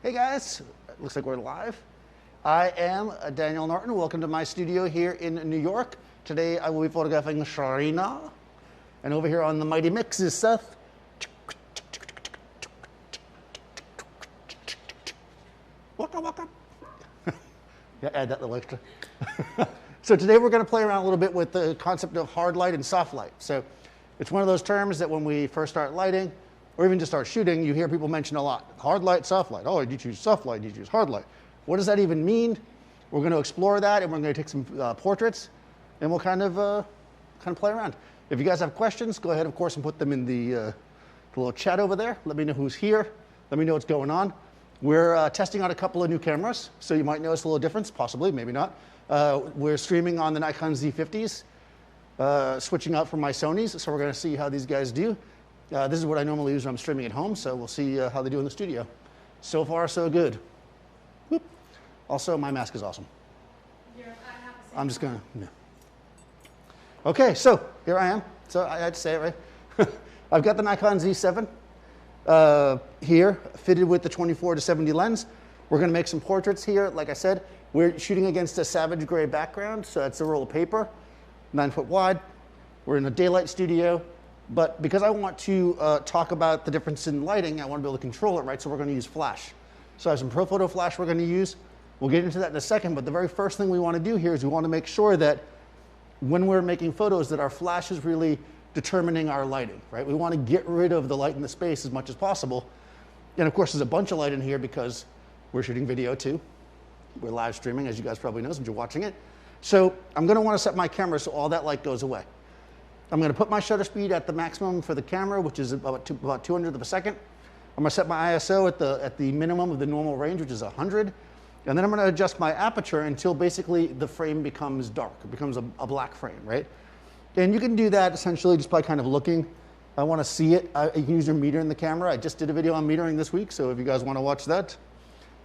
Hey guys, looks like we're live. I am Daniel Norton. Welcome to my studio here in New York. Today I will be photographing Sharina. And over here on the Mighty Mix is Seth. Waka waka. Yeah, add that little extra. So today we're going to play around a little bit with the concept of hard light and soft light. So it's one of those terms that when we first start lighting, or even just start shooting, you hear people mention a lot. Hard light, soft light. Oh, did you choose soft light? Did you choose hard light? What does that even mean? We're going to explore that, and we're going to take some portraits, and we'll kind of play around. If you guys have questions, go ahead, of course, and put them in the little chat over there. Let me know who's here. Let me know what's going on. We're testing out a couple of new cameras, so you might notice a little difference, possibly, maybe not. We're streaming on the Nikon Z50s, switching out from my Sonys, so we're going to see how these guys do. This is what I normally use when I'm streaming at home, so we'll see how they do in the studio. So far, so good. Whoop. Also, my mask is awesome. I'm just going to, yeah. Okay, so here I am. So I had to say it right. I've got the Nikon Z7 here, fitted with the 24-70 lens. We're going to make some portraits here. Like I said, we're shooting against a savage gray background, so that's a roll of paper, 9 foot wide. We're in a daylight studio. But because I want to talk about the difference in lighting, I want to be able to control it, right? So we're going to use flash. So I have some Profoto flash we're going to use. We'll get into that in a second, but the very first thing we want to do here is we want to make sure that when we're making photos that our flash is really determining our lighting, right? We want to get rid of the light in the space as much as possible. And of course, there's a bunch of light in here because we're shooting video too. We're live streaming, as you guys probably know, since you're watching it. So I'm going to want to set my camera so all that light goes away. I'm going to put my shutter speed at the maximum for the camera, which is about 200th of a second. I'm going to set my ISO at the minimum of the normal range, which is 100. And then I'm going to adjust my aperture until basically the frame becomes dark. It becomes a black frame, right? And you can do that essentially just by kind of looking. I want to see it. You can use your meter in the camera. I just did a video on metering this week, so if you guys want to watch that,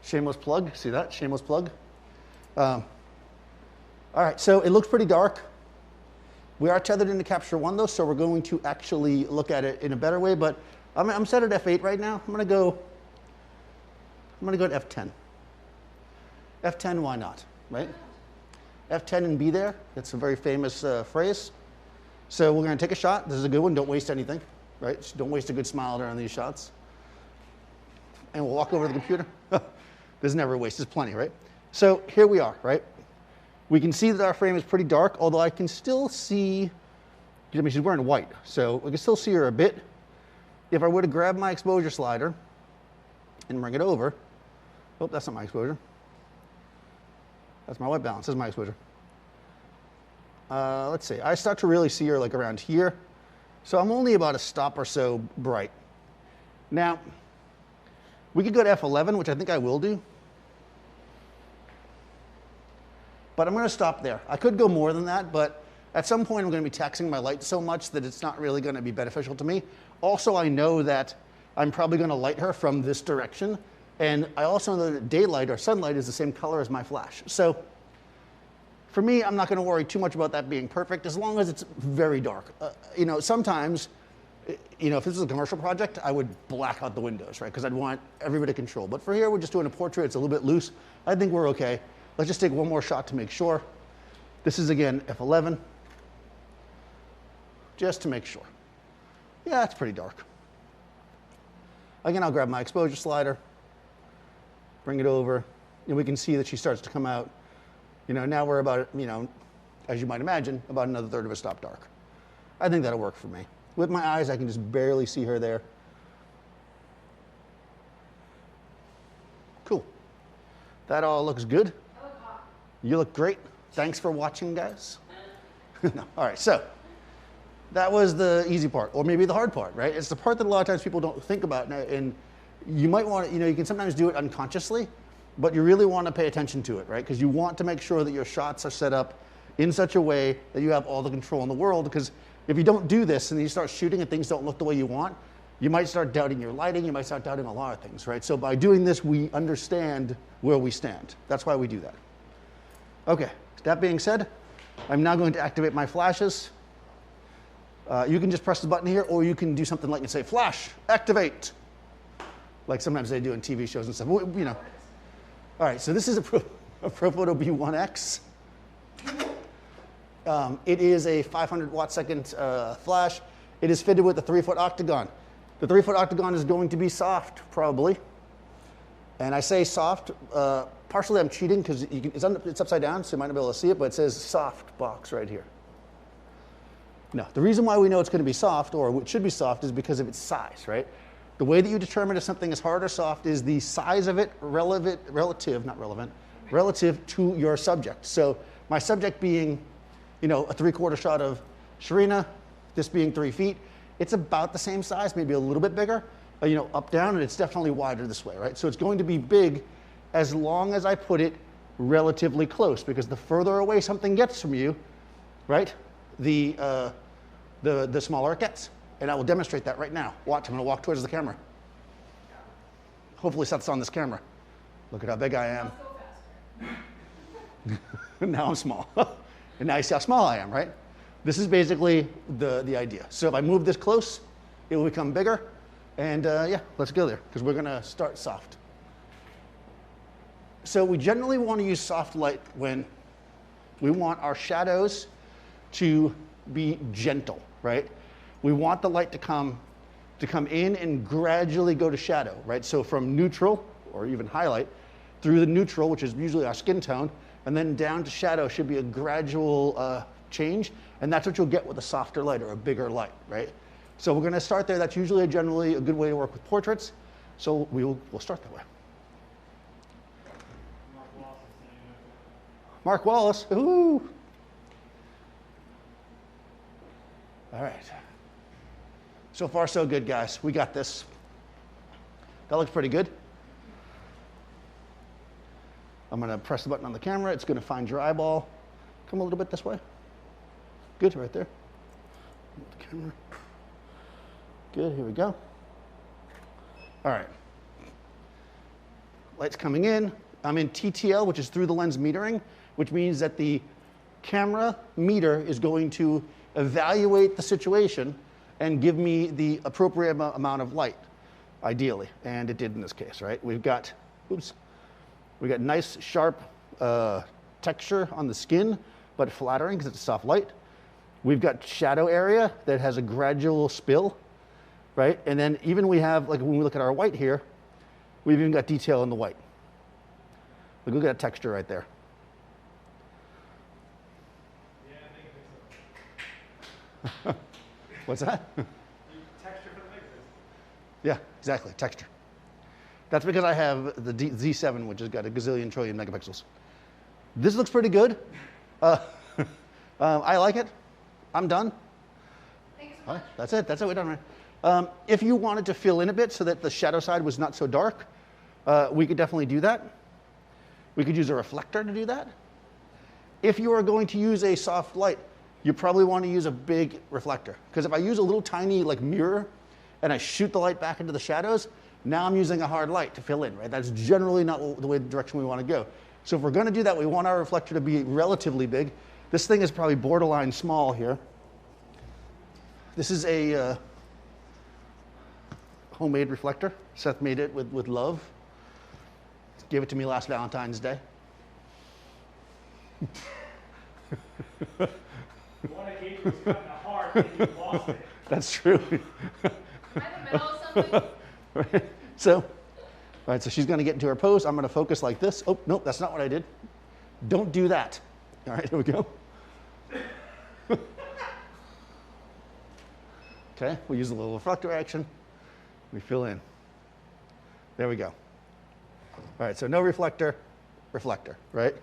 shameless plug. See that? Shameless plug. All right, so it looks pretty dark. We are tethered into Capture One though, so we're going to actually look at it in a better way, but I'm set at f8 right now. I'm gonna go at f10. F10, why not, right? F10 and be there, that's a very famous phrase. So we're gonna take a shot. This is a good one, don't waste anything, right? Just don't waste a good smile during these shots. And we'll walk over to the computer. There's never a waste, there's plenty, right? So here we are, right? We can see that our frame is pretty dark, although I can still see, I mean, she's wearing white, so we can still see her a bit. If I were to grab my exposure slider and bring it over, oh, that's not my exposure. That's my white balance, this is my exposure. Let's see, I start to really see her like around here. So I'm only about a stop or so bright. Now, we could go to F11, which I think I will do. But I'm going to stop there. I could go more than that, but at some point I'm going to be taxing my light so much that it's not really going to be beneficial to me. Also, I know that I'm probably going to light her from this direction. And I also know that daylight or sunlight is the same color as my flash. So for me, I'm not going to worry too much about that being perfect as long as it's very dark. You know, sometimes, you know, if this was a commercial project, I would black out the windows, right? Because I'd want everybody to control. But for here, we're just doing a portrait. It's a little bit loose. I think we're okay. Let's just take one more shot to make sure. This is, again, F11, just to make sure. Yeah, it's pretty dark. Again, I'll grab my exposure slider, bring it over, and we can see that she starts to come out. You know, now we're about, you know, as you might imagine, about another third of a stop dark. I think that'll work for me. With my eyes, I can just barely see her there. Cool. That all looks good. You look great. Thanks for watching, guys. No. All right, so that was the easy part, or maybe the hard part, right? It's the part that a lot of times people don't think about, and you might want to, you know, you can sometimes do it unconsciously, but you really want to pay attention to it, right? Because you want to make sure that your shots are set up in such a way that you have all the control in the world, because if you don't do this and you start shooting and things don't look the way you want, you might start doubting your lighting, you might start doubting a lot of things, right? So by doing this, we understand where we stand. That's why we do that. Okay, that being said, I'm now going to activate my flashes. You can just press the button here, or you can do something like and say, flash, activate. like sometimes they do in TV shows and stuff. You know. All right, so this is a Profoto B1X. It is a 500 watt second flash. It is fitted with a 3-foot octagon. The 3-foot octagon is going to be soft, probably. And I say soft, partially I'm cheating because it's upside down, so you might not be able to see it, but it says Softbox right here. No, the reason why we know it's going to be soft, or it should be soft, is because of its size, right? The way that you determine if something is hard or soft is the size of it relative to your subject. So my subject being, you know, a 3/4 shot of Sharina, this being 3 feet, it's about the same size, maybe a little bit bigger, you know, up, down, and it's definitely wider this way, right? So it's going to be big as long as I put it relatively close, because the further away something gets from you, right, the smaller it gets. And I will demonstrate that right now. Watch, I'm gonna walk towards the camera. Hopefully Seth's on this camera. Look at how big I am. Now I'm small. And now you see how small I am, right? This is basically the idea. So if I move this close, it will become bigger. And yeah, let's go there, because we're gonna start soft. So we generally want to use soft light when we want our shadows to be gentle, right? We want the light to come in and gradually go to shadow, right? So from neutral, or even highlight, through the neutral, which is usually our skin tone, and then down to shadow should be a gradual change, and that's what you'll get with a softer light or a bigger light, right? So we're gonna start there. That's usually generally a good way to work with portraits, so we'll start that way. Mark Wallace, ooh. All right. So far, so good, guys. We got this. That looks pretty good. I'm gonna press the button on the camera. It's gonna find your eyeball. Come a little bit this way. Good, right there. The camera. Good, here we go. All right. Light's coming in. I'm in TTL, which is through the lens metering, which means that the camera meter is going to evaluate the situation and give me the appropriate amount of light, ideally. And it did in this case, right? We've got nice, sharp texture on the skin, but flattering because it's a soft light. We've got shadow area that has a gradual spill, right? And then even we have, like when we look at our white here, we've even got detail in the white. Look at that texture right there. Yeah, what's that? Texture for the mixes. Yeah, exactly, texture. That's because I have the Z7, which has got a gazillion trillion megapixels. This looks pretty good. I like it. I'm done. Thanks so much. That's it, we're done, right? If you wanted to fill in a bit so that the shadow side was not so dark, we could definitely do that. We could use a reflector to do that. If you are going to use a soft light, you probably want to use a big reflector. Because if I use a little tiny like mirror and I shoot the light back into the shadows, now I'm using a hard light to fill in, right? That's generally not the direction we want to go. So if we're going to do that, we want our reflector to be relatively big. This thing is probably borderline small here. This is a homemade reflector. Seth made it with love. Gave it to me last Valentine's Day. One occasion was cutting a heart and you lost it. That's true. Am I in the middle of something? Right. So, all right, so she's going to get into her pose. I'm going to focus like this. Oh, nope, that's not what I did. Don't do that. All right, here we go. Okay, we'll use a little reflector action. We fill in. There we go. All right, so no reflector, reflector, right?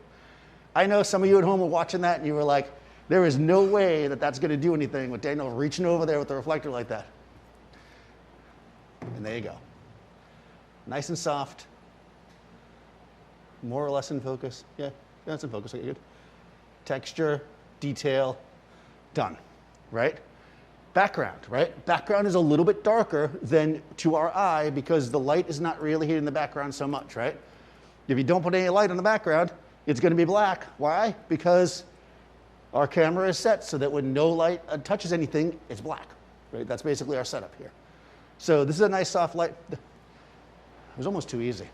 I know some of you at home were watching that and you were like, there is no way that that's going to do anything with Daniel reaching over there with the reflector like that. And there you go. Nice and soft. More or less in focus. Yeah, that's in focus. Okay, good. Texture, detail, done, right? Background, right? Background is a little bit darker than to our eye because the light is not really hitting the background so much, right? If you don't put any light on the background, it's going to be black. Why? Because our camera is set so that when no light touches anything, it's black, right? That's basically our setup here. So this is a nice soft light. was almost too easy.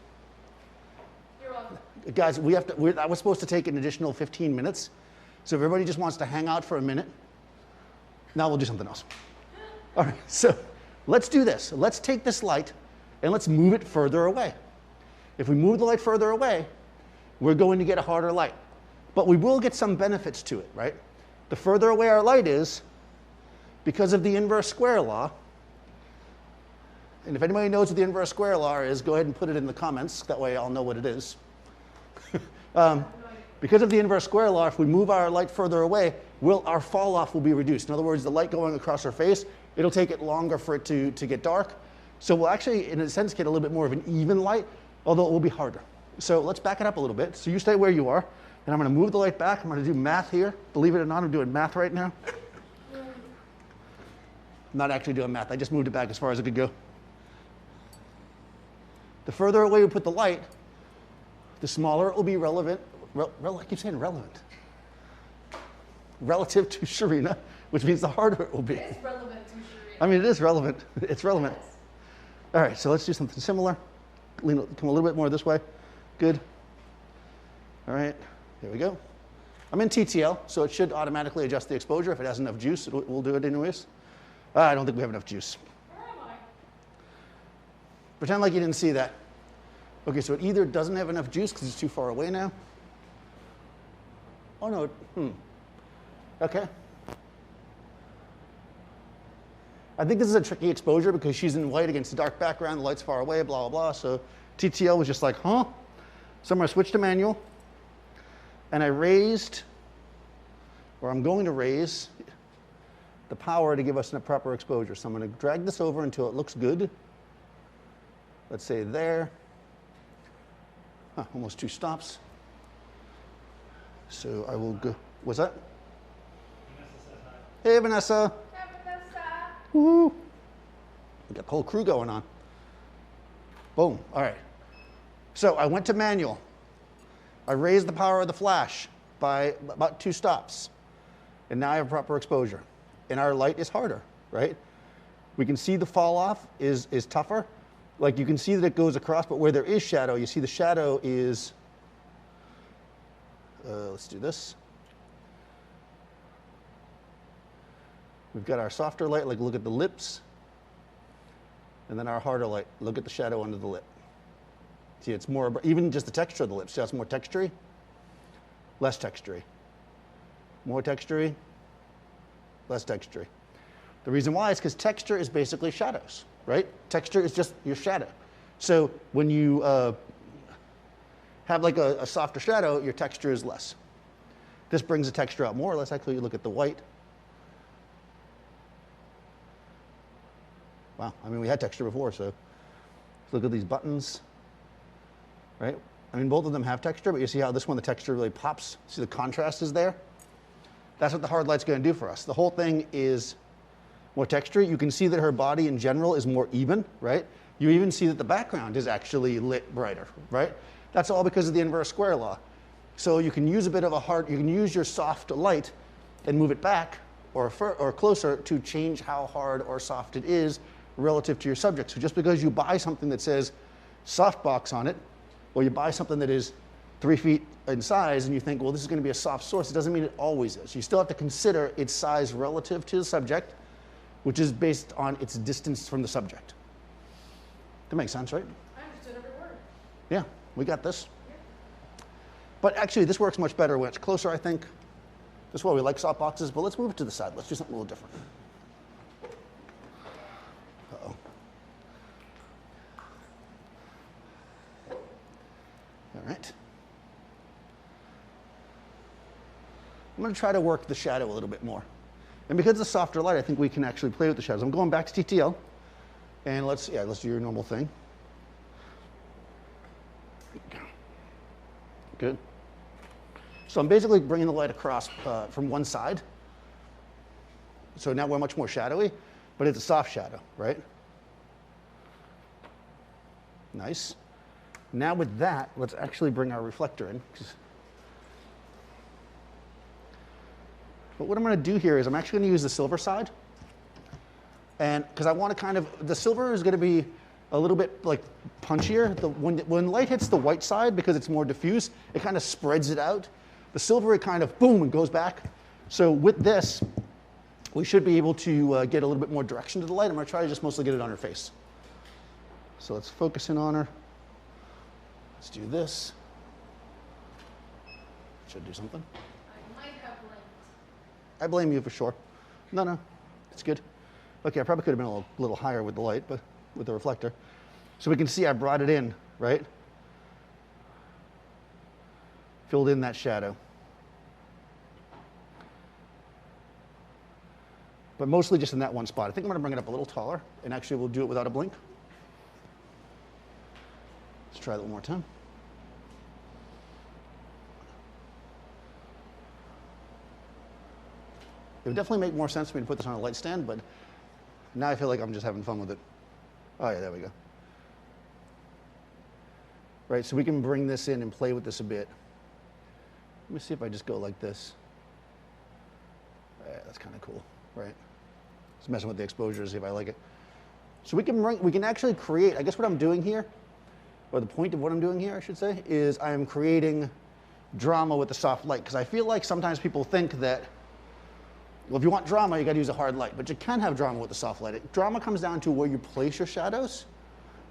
You're welcome. Guys, that was supposed to take an additional 15 minutes. So if everybody just wants to hang out for a minute, now we'll do something else. All right, so let's do this. Let's take this light and let's move it further away. If we move the light further away, we're going to get a harder light. But we will get some benefits to it, right? The further away our light is, because of the inverse square law, and if anybody knows what the inverse square law is, go ahead and put it in the comments. That way I'll know what it is. Because of the inverse square law, if we move our light further away, our fall off will be reduced. In other words, the light going across our face, it'll take it longer for it to get dark. So we'll actually, in a sense, get a little bit more of an even light, although it will be harder. So let's back it up a little bit. So you stay where you are, and I'm going to move the light back. I'm going to do math here. Believe it or not, I'm doing math right now. I'm not actually doing math. I just moved it back as far as it could go. The further away we put the light, the smaller it will be relevant. I keep saying relevant. Relative to Sharina, which means the harder it will be. It's relevant to Sharina. I mean, it is relevant. It's relevant. Yes. All right, so let's do something similar. Come a little bit more this way. Good. All right, here we go. I'm in TTL, so it should automatically adjust the exposure. If it has enough juice, we'll do it anyways. I don't think we have enough juice. Where am I? Pretend like you didn't see that. Okay, so it either doesn't have enough juice because it's too far away now. Oh, no. Okay. I think this is a tricky exposure because she's in white against a dark background, the light's far away, blah, blah, blah. So TTL was just like, huh? So I'm going to switch to manual. And I raised, or I'm going to raise, the power to give us a proper exposure. So I'm going to drag this over until it looks good. Let's say there. Almost 2 stops. So I will go. What's that? Hey, Vanessa. Hi, Vanessa. Woohoo. We got the whole crew going on. Boom. All right. So I went to manual. I raised the power of the flash by about 2 stops. And now I have proper exposure. And our light is harder, right? We can see the fall off is tougher. Like you can see that it goes across, but where there is shadow, you see the shadow is, let's do this. We've got our softer light, like look at the lips. And then our harder light, look at the shadow under the lip. See, it's more, even just the texture of the lips. See how it's more textury? Less textury. More textury, less textury. The reason why is because texture is basically shadows, right? Texture is just your shadow. So when you have like a softer shadow, your texture is less. This brings the texture out more. Let's actually look at the white. Wow, I mean, we had texture before, so let's look at these buttons, right? I mean, both of them have texture, but you see how this one, the texture really pops? See the contrast is there? That's what the hard light's going to do for us. The whole thing is more texture. You can see that her body in general is more even, right? You even see that the background is actually lit brighter, right? That's all because of the inverse square law. So you can use a bit of you can use your soft light and move it back or closer to change how hard or soft it is relative to your subject. So just because you buy something that says Softbox on it, or you buy something that is 3 feet in size and you think, well, this is going to be a soft source, it doesn't mean it always is. You still have to consider its size relative to the subject, which is based on its distance from the subject. That makes sense, right? I understood every word. Yeah, we got this. Yeah. But actually, this works much better when it's closer, I think. That's why we like softboxes, but let's move it to the side. Let's do something a little different. Uh-oh. All right. I'm going to try to work the shadow a little bit more. And because it's a softer light, I think we can actually play with the shadows. I'm going back to TTL. And let's do your normal thing. Good. So I'm basically bringing the light across from one side. So now we're much more shadowy, but it's a soft shadow, right? Nice. Now with that, let's actually bring our reflector in. But what I'm going to do here is I'm actually going to use the silver side. And because I want to the silver is going to be a little bit like punchier. When light hits the white side, because it's more diffuse, it kind of spreads it out. The silver, it kind of boom and goes back. So with this, we should be able to get a little bit more direction to the light. I'm going to try to just mostly get it on her face. So let's focus in on her. Let's do this. Should do something. I might have blinked. I blame you for sure. No, it's good. Okay, I probably could have been a little higher with the light, but with the reflector. So we can see I brought it in, right? Filled in that shadow. But mostly just in that one spot. I think I'm going to bring it up a little taller, and actually we'll do it without a blink. Let's try that one more time. It would definitely make more sense for me to put this on a light stand, but now I feel like I'm just having fun with it. Oh yeah, there we go. Right, so we can bring this in and play with this a bit. Let me see if I just go like this. Yeah, that's kind of cool, right? Just messing with the exposure to see if I like it. So we can actually create, I guess what I'm doing here, or the point of what I'm doing here, I should say, is I am creating drama with the soft light, because I feel like sometimes people think that, well, if you want drama, you got to use a hard light, but you can have drama with the soft light. Drama comes down to where you place your shadows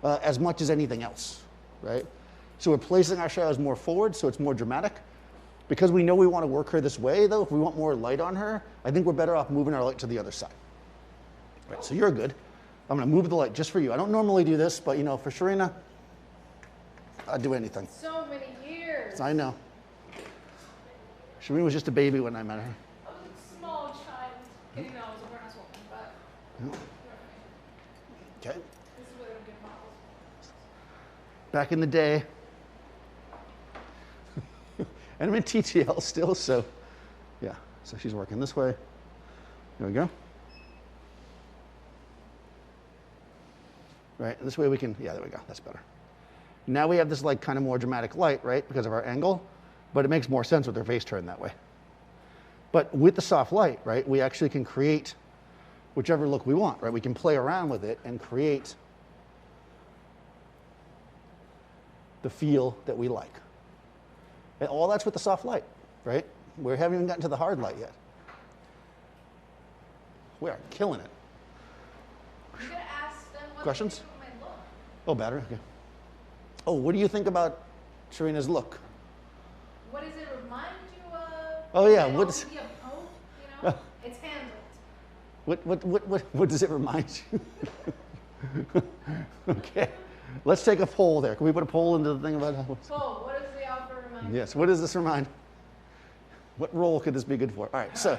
as much as anything else, right? So we're placing our shadows more forward, so it's more dramatic. Because we know we want to work her this way, though, if we want more light on her, I think we're better off moving our light to the other side. Right, so you're good. I'm going to move the light just for you. I don't normally do this, but, you know, for Sharina, I'd do anything. So many years. I know. Sharina was just a baby when I met her. I was a small child. Getting know I was a grown-ass woman, but Okay. this is where they don't get models. Back in the day. And I'm in TTL still, so yeah. So she's working this way. There we go. Right, and this way we can, yeah, there we go, that's better. Now we have this like kind of more dramatic light, right, because of our angle, but it makes more sense with her face turned that way. But with the soft light, right, we actually can create whichever look we want, right? We can play around with it and create the feel that we like. And all that's with the soft light, right? We haven't even gotten to the hard light yet. We are killing it. I'm going to ask them what Questions? they think of my look. Oh, battery, okay. Oh, what do you think about Sharina's look? What does it remind you of? Oh, yeah, Is it what's- only a poke, you know? It's handled. What does it remind you? Okay, let's take a poll there. Can we put a poll into the thing about how? Oh, what does the outfit remind you? Yes, what does this remind? What role could this be good for? All right, so.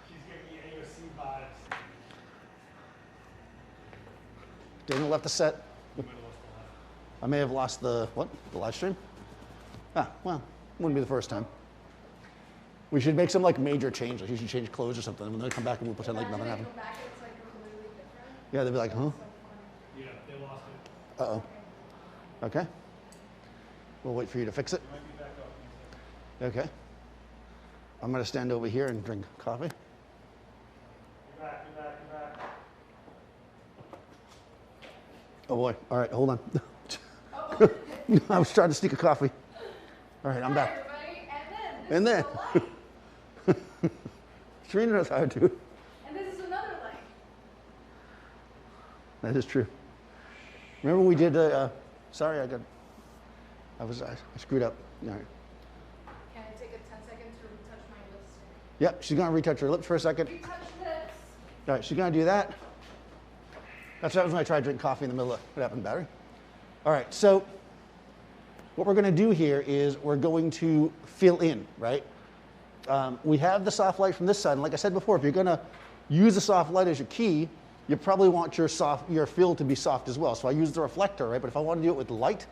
She's giving me AOC vibes. Daniel left the set. You might have lost the light. I may have lost the, what? The live stream? Ah, well, wouldn't be the first time. We should make some like major changes. You should change clothes or something. When they come back and we'll pretend like nothing Imagine happened. they come back, it's like completely different. Yeah, they'll be like, huh? So funny. Yeah, they lost it. Uh-oh. Okay. We'll wait for you to fix it. It might be back up. Okay. I'm going to stand over here and drink coffee. You're back, you're back, you're back. Oh boy. All right, hold on. I was trying to sneak a coffee. All right, I'm Hi, back. everybody. And And then then. this is the light. Sharina knows how to. And this is another light. That is true. Remember we did, sorry, I screwed up. All right. Can I take a 10 seconds to retouch my lips? Yep, she's going to retouch her lips for a second. Retouch lips. All right, she's going to do that. That's what happens when I try to drink coffee in the middle of what happened, battery. All right, so what we're going to do here is we're going to fill in, right? We have the soft light from this side, and like I said before, if you're going to use the soft light as your key, you probably want your fill to be soft as well. So I use the reflector, right? But if I want to do it with light,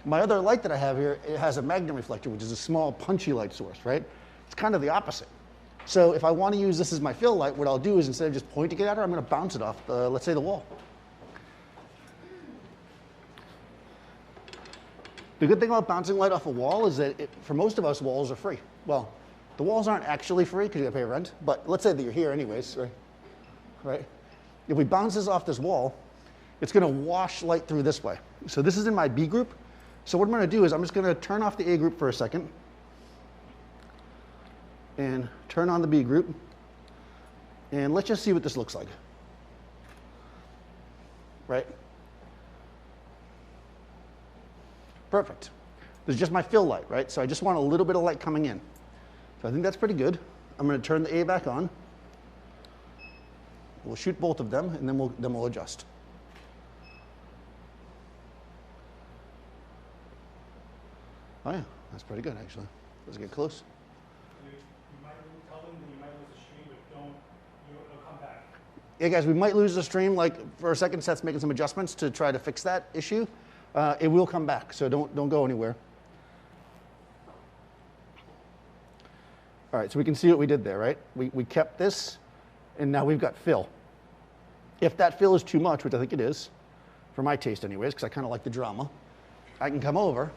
my other light that I have here, it has a magnum reflector, which is a small punchy light source, right? It's kind of the opposite. So if I want to use this as my fill light, what I'll do is instead of just pointing it at her, I'm going to bounce it off, let's say, the wall. The good thing about bouncing light off a wall is that for most of us, walls are free. Well, the walls aren't actually free because you got to pay rent, but let's say that you're here anyways, right? If we bounce this off this wall, it's going to wash light through this way. So this is in my B group. So what I'm going to do is I'm just going to turn off the A group for a second and turn on the B group. And let's just see what this looks like. Right? Perfect. This is just my fill light, right? So I just want a little bit of light coming in. So I think that's pretty good. I'm going to turn the A back on. We'll shoot both of them, and then we'll adjust. Oh yeah, that's pretty good actually. Let's get close. You might tell them that you might lose the stream, but it'll come back. Yeah, guys, we might lose the stream. Like for a second, Seth's making some adjustments to try to fix that issue. It will come back, so don't go anywhere. All right, so we can see what we did there, right? We kept this, and now we've got fill. If that fill is too much, which I think it is, for my taste anyways, because I kind of like the drama, I can come over,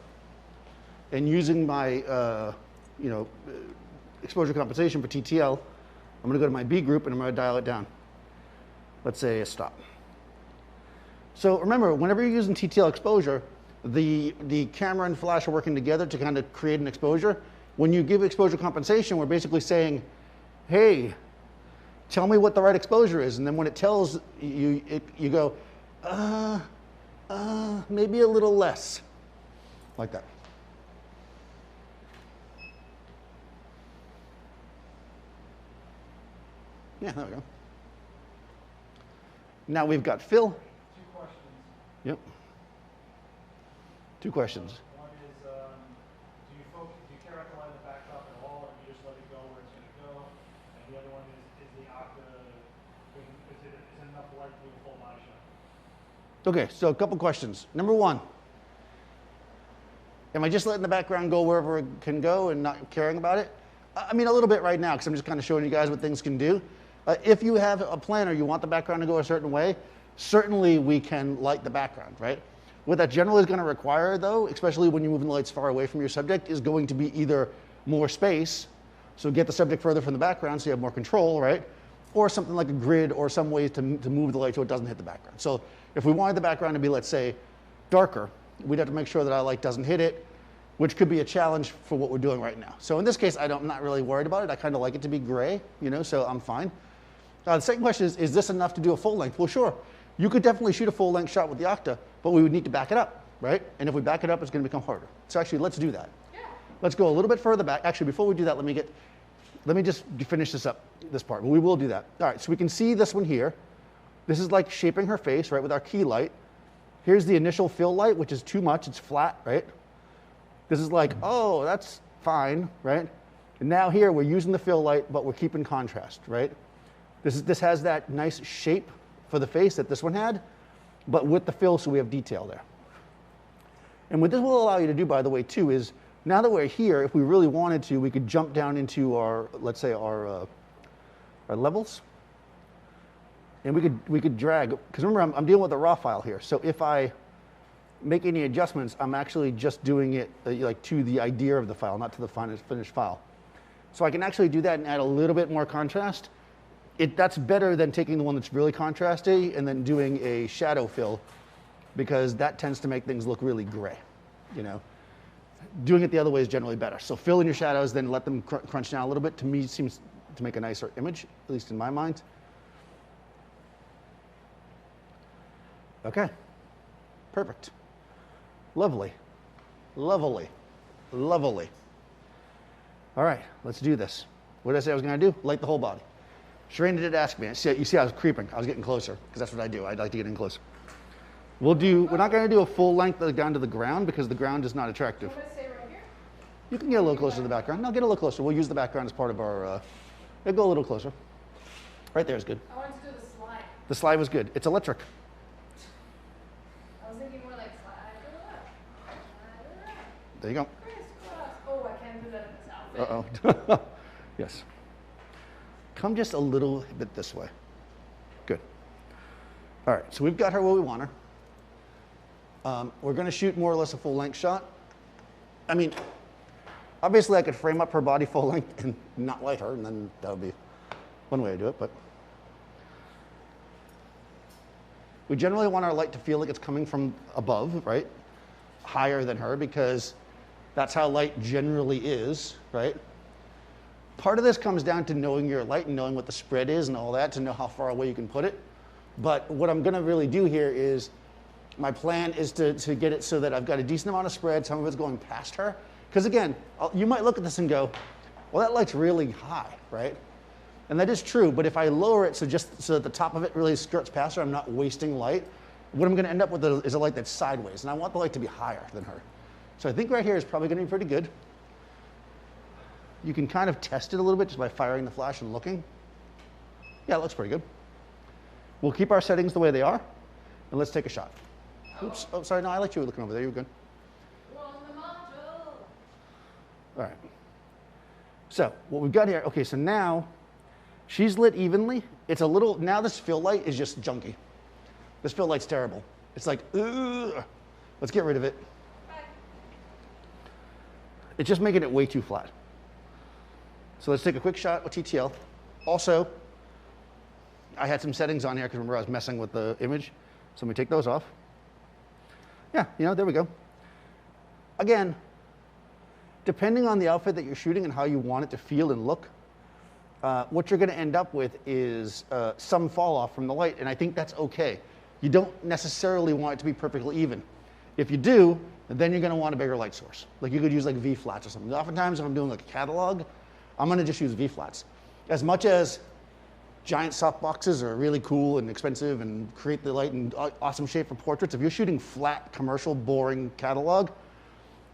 and using my exposure compensation for TTL, I'm going to go to my B group, and I'm going to dial it down. Let's say a stop. So remember, whenever you're using TTL exposure, the camera and flash are working together to kind of create an exposure. When you give exposure compensation, we're basically saying, hey, tell me what the right exposure is. And then when it tells you, you go, maybe a little less, like that. Yeah, there we go. Now we've got fill. 2 questions. Yep. 2 questions. One is, do you care about the line in the backdrop at all, or do you just let it go where it's going to go? And the other one is the octa, is it enough light to do a full body shot? Okay, so a couple questions. Number 1, am I just letting the background go wherever it can go and not caring about it? I mean, a little bit right now, because I'm just kind of showing you guys what things can do. If you have a plan or you want the background to go a certain way, certainly we can light the background, right? What that generally is going to require, though, especially when you're moving the lights far away from your subject, is going to be either more space, so get the subject further from the background so you have more control, right? Or something like a grid or some ways to move the light so it doesn't hit the background. So if we wanted the background to be, let's say, darker, we'd have to make sure that our light doesn't hit it, which could be a challenge for what we're doing right now. So in this case, I'm not really worried about it. I kind of like it to be gray, so I'm fine. The second question is this enough to do a full length? Well, sure. You could definitely shoot a full length shot with the octa, but we would need to back it up, right? And if we back it up, it's going to become harder. So actually, let's do that. Yeah. Let's go a little bit further back. Actually, before we do that, let me just finish this part. But we will do that. All right, so we can see this one here. This is like shaping her face, right, with our key light. Here's the initial fill light, which is too much. It's flat, right? This is like, oh, that's fine, right? And now here, we're using the fill light, but we're keeping contrast, right? This has that nice shape for the face that this one had, but with the fill, so we have detail there. And what this will allow you to do, by the way, too, is now that we're here, if we really wanted to, we could jump down into our, let's say, our levels, and we could drag. Because remember, I'm dealing with a raw file here, so if I make any adjustments, I'm actually just doing it like to the idea of the file, not to the finished file. So I can actually do that and add a little bit more contrast. That's better than taking the one that's really contrasty and then doing a shadow fill, because that tends to make things look really gray, Doing it the other way is generally better. So fill in your shadows, then let them crunch down a little bit. To me, seems to make a nicer image, at least in my mind. Okay, perfect. Lovely, lovely, lovely. All right, let's do this. What did I say I was going to do? Light the whole body. Sharina did ask me. You see I was creeping. I was getting closer, because that's what I do. I'd like to get in closer. We're not going to do a full length down to the ground, because the ground is not attractive. I'm going to stay right here. You can get a little closer to the background. No, get a little closer. We'll use the background as part of our, go a little closer. Right there is good. I wanted to do the slide. The slide was good. It's electric. I was thinking more like slide to the left. Slide to the right. There you go. Crisscross. Oh, I can't do that in this outfit. Uh-oh. Yes. Come just a little bit this way. Good. All right, so we've got her where we want her. We're going to shoot more or less a full-length shot. I mean, obviously I could frame up her body full length and not light her, and then that would be one way to do it, but. We generally want our light to feel like it's coming from above, right? Higher than her, because that's how light generally is, right? Part of this comes down to knowing your light and knowing what the spread is and all that to know how far away you can put it. But what I'm gonna really do here is, my plan is to get it so that I've got a decent amount of spread, some of it's going past her. Because again, you might look at this and go, well, that light's really high, right? And that is true, but if I lower it so that the top of it really skirts past her, I'm not wasting light, what I'm gonna end up with is a light that's sideways, and I want the light to be higher than her. So I think right here is probably gonna be pretty good. You can kind of test it a little bit just by firing the flash and looking. Yeah, it looks pretty good. We'll keep our settings the way they are, and let's take a shot. Oops, oh, sorry, no, I let you looking over there, you were good. All right. So what we've got here, okay, so now she's lit evenly. It's a little, now this fill light is just junky. This fill light's terrible. It's like, ugh. Let's get rid of it. It's just making it way too flat. So let's take a quick shot with TTL. Also, I had some settings on here because remember I was messing with the image. So let me take those off. Yeah, you know, there we go. Again, depending on the outfit that you're shooting and how you want it to feel and look, what you're gonna end up with is some fall off from the light, and I think that's okay. You don't necessarily want it to be perfectly even. If you do, then you're gonna want a bigger light source. Like you could use like V-flats or something. Oftentimes if I'm doing like a catalog, I'm gonna just use V-flats. As much as giant softboxes are really cool and expensive and create the light in awesome shape for portraits, if you're shooting flat, commercial, boring catalog,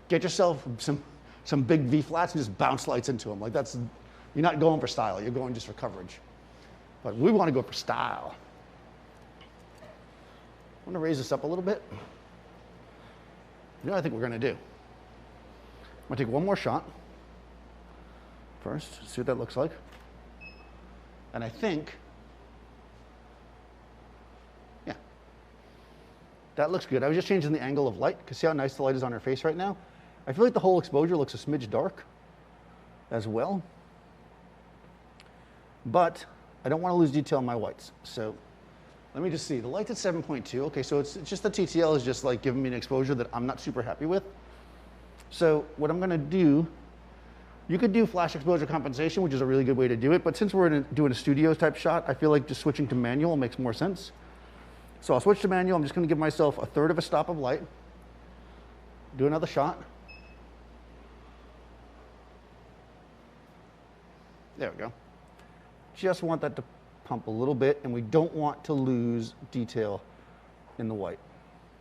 get yourself some big V-flats and just bounce lights into them. Like that's, you're not going for style, you're going just for coverage. But we want to go for style. I want to raise this up a little bit. You know what I think we're going to do? I'm going to take one more shot first, see what that looks like. And I think, yeah, that looks good. I was just changing the angle of light, because see how nice the light is on her face right now? I feel like the whole exposure looks a smidge dark as well. But I don't want to lose detail in my whites. So let me just see. The light's at 7.2. Okay, so it's just the TTL is just like giving me an exposure that I'm not super happy with. So what I'm going to do, you could do flash exposure compensation, which is a really good way to do it. But since we're doing a studio type shot, I feel like just switching to manual makes more sense. So I'll switch to manual. I'm just going to give myself a third of a stop of light. Do another shot. There we go. Just want that to pump a little bit, and we don't want to lose detail in the white.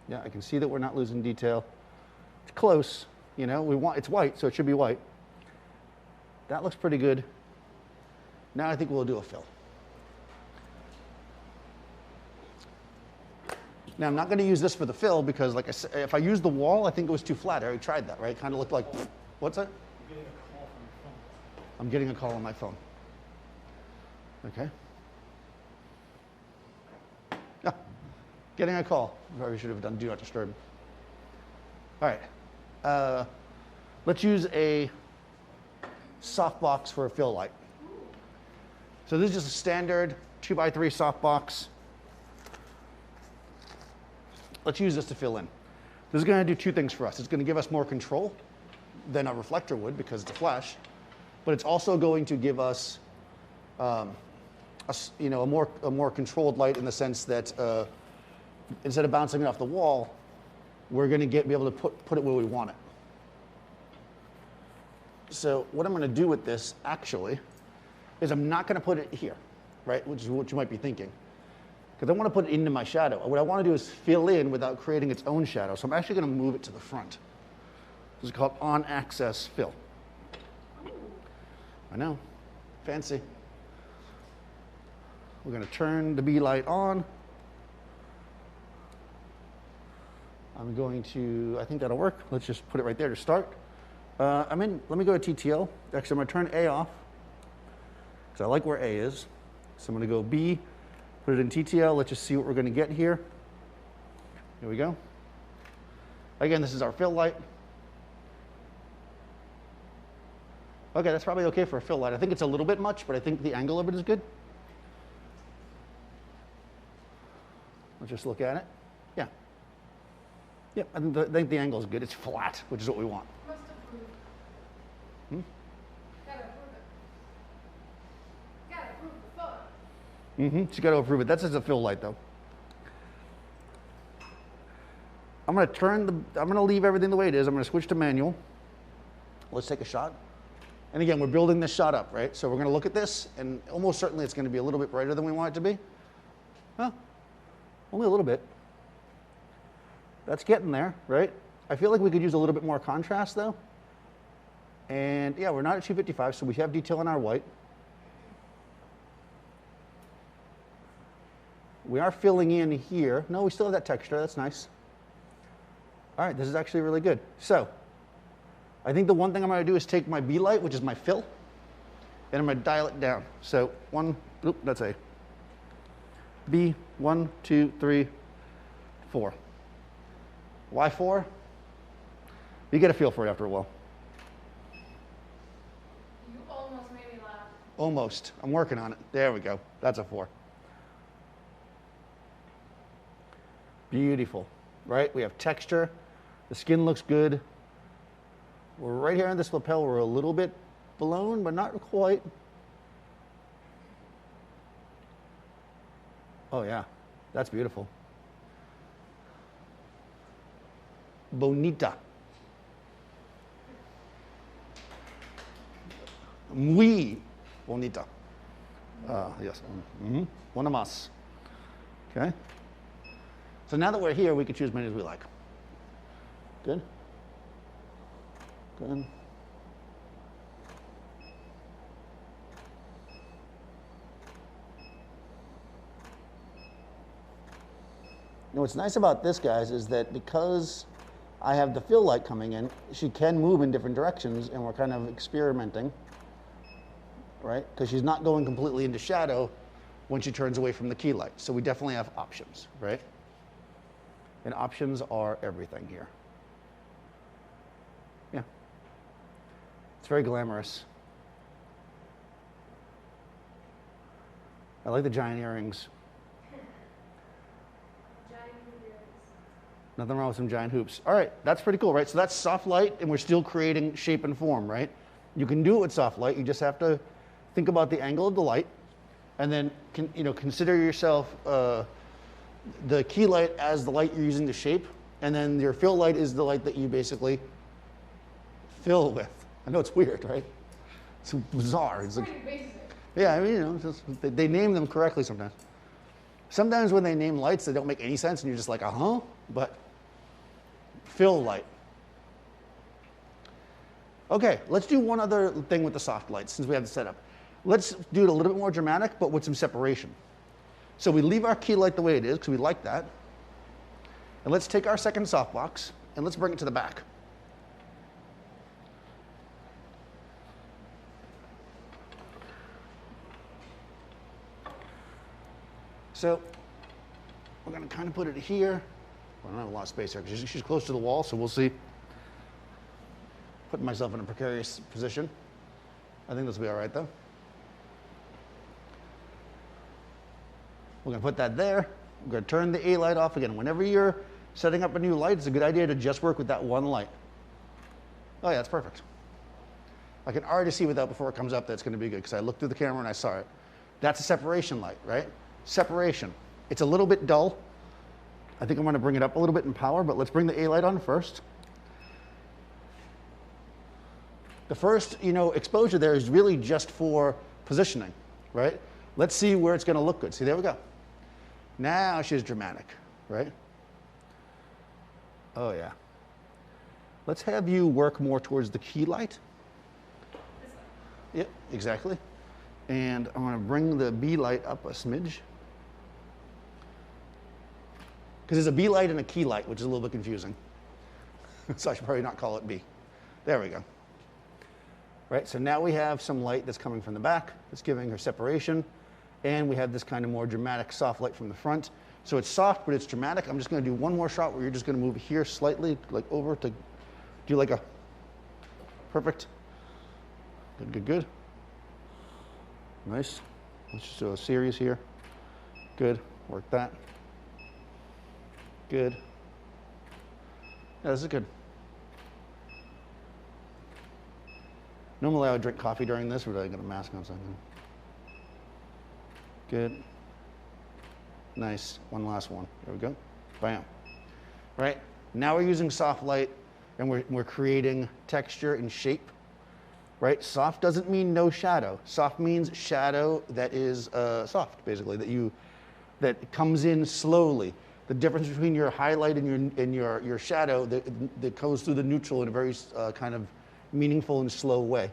Yeah, I can see that we're not losing detail. It's close, you know, it's white, so it should be white. That looks pretty good. Now I think we'll do a fill. Now I'm not gonna use this for the fill because like I said, if I use the wall, I think it was too flat. I already tried that, right? Kind of looked like, what's that? I'm getting a call on my phone. Okay. Yeah, getting a call. Probably should have done do not disturb. All right, let's use a softbox for a fill light. So this is just a standard 2x3 softbox. Let's use this to fill in. This is going to do two things for us. It's going to give us more control than a reflector would because it's a flash, but it's also going to give us a more controlled light in the sense that instead of bouncing it off the wall, we're going to be able to put it where we want it. So what I'm going to do with this actually is I'm not going to put it here, right? Which is what you might be thinking. Because I want to put it into my shadow. What I want to do is fill in without creating its own shadow. So I'm actually going to move it to the front. This is called on-axis fill. I know, fancy. We're going to turn the B light on. I'm going to, I think that'll work. Let's just put it right there to start. Let me go to TTL. Actually, I'm going to turn A off because I like where A is. So I'm going to go B, put it in TTL. Let's just see what we're going to get here. Here we go. Again, this is our fill light. Okay, that's probably okay for a fill light. I think it's a little bit much, but I think the angle of it is good. Let's just look at it. Yeah. Yep, I think the angle is good. It's flat, which is what we want. Must approve. Hmm? Gotta approve it. Gotta approve the photo. Mm-hmm. She's got to approve it. That's just a fill light, though. I'm going to leave everything the way it is. I'm going to switch to manual. Let's take a shot. And again, we're building this shot up, right? So we're going to look at this, and almost certainly it's going to be a little bit brighter than we want it to be. Well, only a little bit. That's getting there, right? I feel like we could use a little bit more contrast, though. And yeah, we're not at 255, so we have detail in our white. We are filling in here. No, we still have that texture. That's nice. All right, this is actually really good. So I think the one thing I'm going to do is take my B light, which is my fill, and I'm going to dial it down. So that's a B, 1, 2, 3, 4. Why 4? You get a feel for it after a while. You almost made me laugh. Almost. I'm working on it. There we go. That's a 4. Beautiful, right? We have texture. The skin looks good. We're right here on this lapel. We're a little bit blown, but not quite. Oh yeah, that's beautiful. Bonita. Muy bonita. Yes. Mm-hmm. Una más. Okay. So now that we're here, we can choose as many as we like. Good? Good. Now what's nice about this, guys, is that because I have the fill light coming in, she can move in different directions, and we're kind of experimenting, right? Because she's not going completely into shadow when she turns away from the key light. So we definitely have options, right? And options are everything here. Yeah. It's very glamorous. I like the giant earrings. Giant earrings. Nothing wrong with some giant hoops. All right, that's pretty cool, right? So that's soft light, and we're still creating shape and form, right? You can do it with soft light. You just have to think about the angle of the light, and then consider yourself the key light as the light you're using to shape, and then your fill light is the light that you basically fill with. I know it's weird, right? It's bizarre. It's like, Pretty basic. yeah, I mean, they name them correctly sometimes. Sometimes when they name lights, they don't make any sense, and you're just like, uh-huh, but fill light. Okay, let's do one other thing with the soft lights, since we have the setup. Let's do it a little bit more dramatic, but with some separation. So we leave our key light the way it is, because we like that. And let's take our second softbox, and let's bring it to the back. So we're going to kind of put it here. Well, I don't have a lot of space here, because she's close to the wall, so we'll see. Putting myself in a precarious position. I think this will be all right, though. We're going to put that there. We're going to turn the A light off again. Whenever you're setting up a new light, it's a good idea to just work with that one light. Oh yeah, that's perfect. I can already see without before it comes up that's going to be good, because I looked through the camera and I saw it. That's a separation light, right? Separation. It's a little bit dull. I think I'm going to bring it up a little bit in power, but let's bring the A light on first. The first, exposure there is really just for positioning, right? Let's see where it's going to look good. See, there we go. Now she's dramatic, right? Oh, yeah. Let's have you work more towards the key light. This way. Yep, exactly. And I'm going to bring the B light up a smidge. Because there's a B light and a key light, which is a little bit confusing. So I should probably not call it B. There we go. Right, so now we have some light that's coming from the back, that's giving her separation. And we have this kind of more dramatic soft light from the front. So it's soft, but it's dramatic. I'm just going to do one more shot where you're just going to move here slightly, like over to do like a perfect. Good, good, good. Nice. Let's just do a series here. Good. Work that. Good. Yeah, this is good. Normally I would drink coffee during this, but I got a mask on something. Good. Nice. One last one. There we go. Bam. Right? Now we're using soft light and we're creating texture and shape. Right? Soft doesn't mean no shadow. Soft means shadow that is soft, basically, that comes in slowly. The difference between your highlight and your shadow that goes through the neutral in a very kind of meaningful and slow way.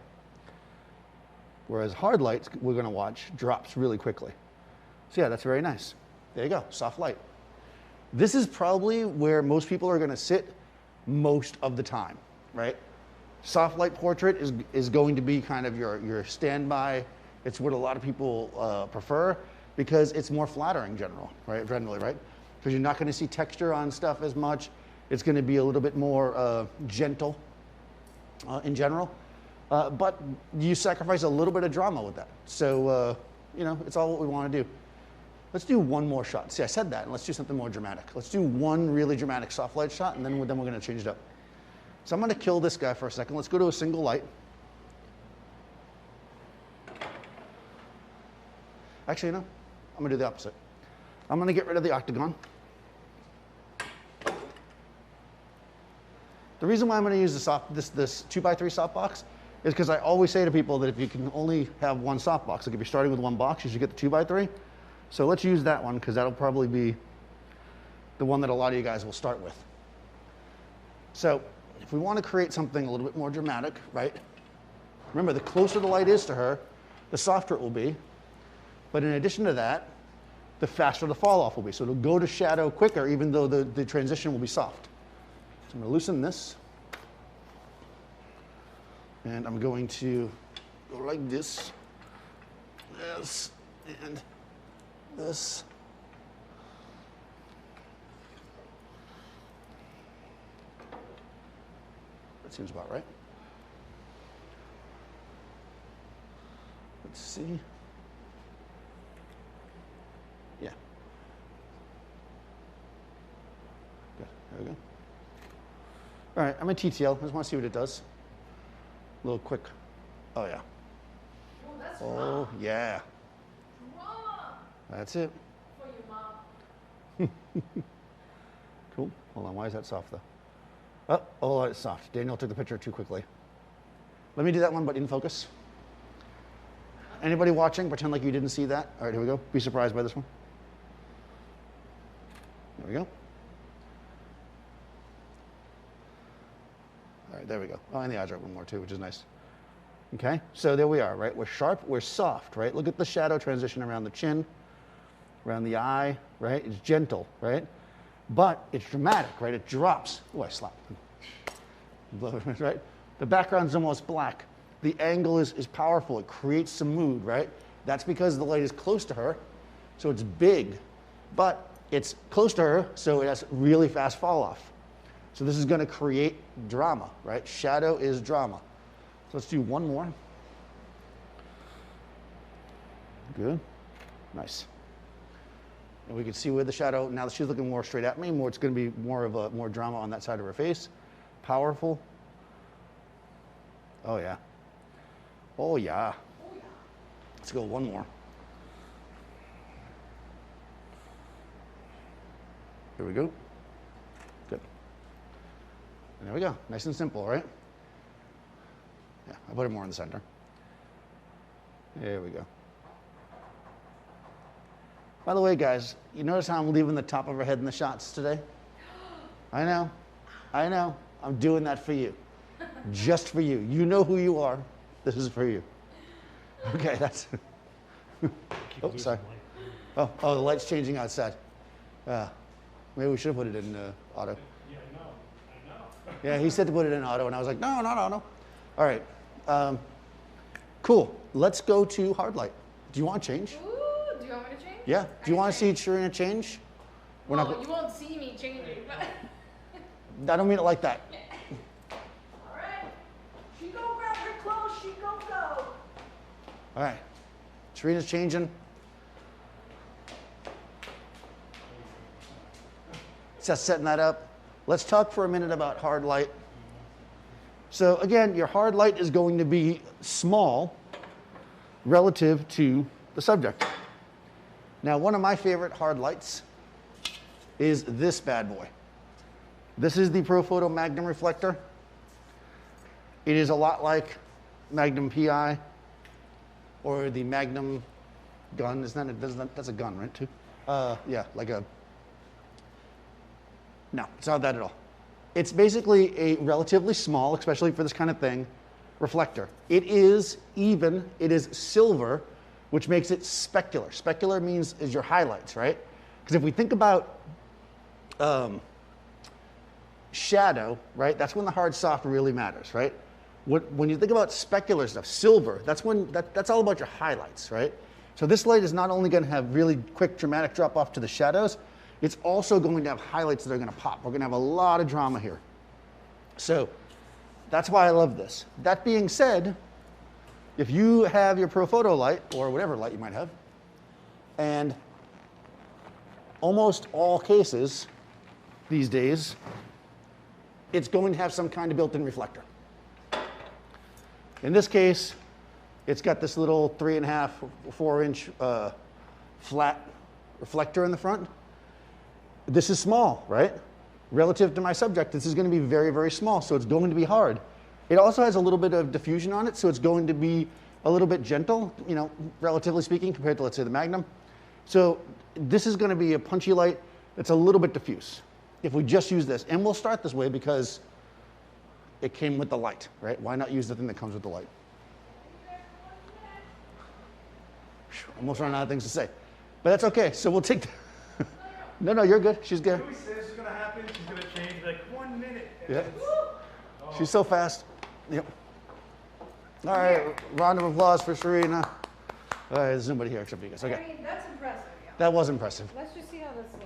Whereas hard lights, we're going to watch, drops really quickly. So yeah, that's very nice. There you go, soft light. This is probably where most people are going to sit most of the time, right? Soft light portrait is going to be kind of your standby. It's what a lot of people prefer because it's more flattering generally, right? Because you're not going to see texture on stuff as much. It's going to be a little bit more gentle in general. But you sacrifice a little bit of drama with that. So, you know, it's all what we want to do. Let's do one more shot. See, I said that, and let's do something more dramatic. Let's do one really dramatic soft light shot, and then we're going to change it up. So I'm going to kill this guy for a second. Let's go to a single light. Actually, no, I'm going to do the opposite. I'm going to get rid of the octagon. The reason why I'm going to use this 2x3 softbox is because I always say to people that if you can only have one softbox, like if you're starting with one box, you should get the 2x3. So let's use that one because that'll probably be the one that a lot of you guys will start with. So if we want to create something a little bit more dramatic, right? Remember, the closer the light is to her, the softer it will be. But in addition to that, the faster the fall off will be. So it'll go to shadow quicker even though the transition will be soft. So I'm going to loosen this. And I'm going to go like this, this, and this. That seems about right. Let's see. Yeah. Good. There we go. All right, I'm a TTL. I just want to see what it does. A little quick. Oh, yeah. Oh, that's Oh, yeah. drama That's it. for you, Mom. Cool. Hold on. Why is that soft, though? Oh, it's soft. Daniel took the picture too quickly. Let me do that one, but in focus. Anybody watching, pretend like you didn't see that. All right, here we go. Be surprised by this one. There we go. All right, there we go. Oh, and the eyes are one more too, which is nice. Okay, so there we are, right? We're sharp, we're soft, right? Look at the shadow transition around the chin, around the eye, right? It's gentle, right? But it's dramatic, right? It drops. Oh, I slapped him. Right? The background's almost black. The angle is powerful. It creates some mood, right? That's because the light is close to her, so it's big, but it's close to her, so it has really fast fall off. So this is going to create drama, right? Shadow is drama. So let's do one more. Good. Nice. And we can see where the shadow, now that she's looking more straight at me, it's going to be more drama on that side of her face. Powerful. Oh, yeah. Oh, yeah. Let's go one more. Here we go. Good. And there we go. Nice and simple, right? Yeah, I put it more in the center. There we go. By the way, guys, you notice how I'm leaving the top of her head in the shots today? I know. I'm doing that for you. Just for you. You know who you are. This is for you. Okay, that's... Oh, sorry. Oh, the light's changing outside. Maybe we should have put it in auto. Yeah, I know. Yeah, he said to put it in auto, and I was like, no. All right. Cool. Let's go to hard light. Do you want to change? Ooh, do you want me to change? Yeah. Do you want to see Chimera change? We're Well, not. you won't see me changing, but... I don't mean it like that. All right. She go grab her clothes, she go. All right. Serena's changing. just setting that up. Let's talk for a minute about hard light. So again, your hard light is going to be small relative to the subject. Now, one of my favorite hard lights is this bad boy. This is the Profoto Magnum reflector. It is a lot like Magnum PI or the Magnum gun. That's a gun, right, too? Yeah, like a, no, it's not that at all. It's basically a relatively small, especially for this kind of thing, reflector. It is even, it is silver, which makes it specular. Specular means is your highlights, right? Because if we think about shadow, right, that's when the hard soft really matters, right? When you think about specular stuff, silver, that's all about your highlights, right? So this light is not only going to have really quick dramatic drop off to the shadows, it's also going to have highlights that are going to pop. We're going to have a lot of drama here. So that's why I love this. That being said, if you have your Profoto light, or whatever light you might have, and almost all cases these days, it's going to have some kind of built-in reflector. In this case, it's got this little 3.5, 4-inch flat reflector in the front. This is small, right? Relative to my subject, this is going to be very, very small, so it's going to be hard. It also has a little bit of diffusion on it, so it's going to be a little bit gentle, you know, relatively speaking, compared to, let's say, the Magnum. So this is going to be a punchy light that's a little bit diffuse if we just use this. And we'll start this way because it came with the light, right? Why not use the thing that comes with the light? Almost running out of things to say. But that's okay, so we'll take... No, you're good. She's good. When we say this is going to happen, she's going to change like 1 minute. Yeah. She's so fast. Yep. All right, round of applause for Serena. All right, there's nobody here except you guys. Okay. I mean, that's impressive. Yeah. That was impressive. Let's just see how this looks.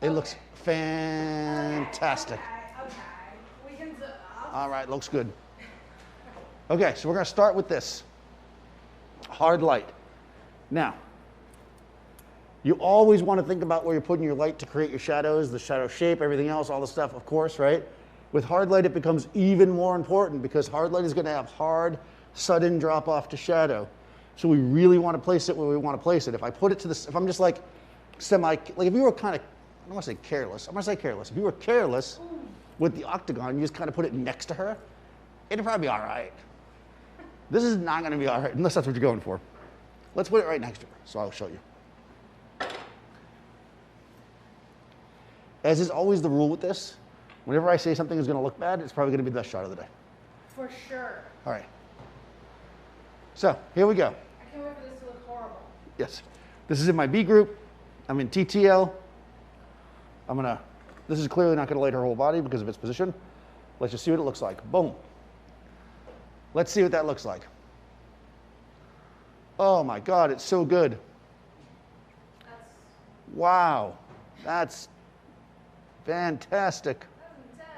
It looks fantastic. Okay. We can zip up. All right, looks good. Okay, so we're going to start with this. Hard light. Now, you always want to think about where you're putting your light to create your shadows, the shadow shape, everything else, all the stuff, of course, right? With hard light, it becomes even more important because hard light is going to have hard, sudden drop off to shadow. So we really want to place it where we want to place it. If I put it to this, if I'm just like like if you were kind of, I don't want to say careless, I'm going to say careless. If you were careless with the octagon, you just kind of put it next to her, it'd probably be all right. This is not going to be all right unless that's what you're going for. Let's put it right next to her, so I'll show you. As is always the rule with this, whenever I say something is going to look bad, it's probably going to be the best shot of the day. For sure. All right. So here we go. I can't wait for this to look horrible. Yes. This is in my B group. I'm in TTL. This is clearly not going to light her whole body because of its position. Let's just see what it looks like. Boom. Let's see what that looks like. Oh my God, it's so good. Wow. That's fantastic. That's intense.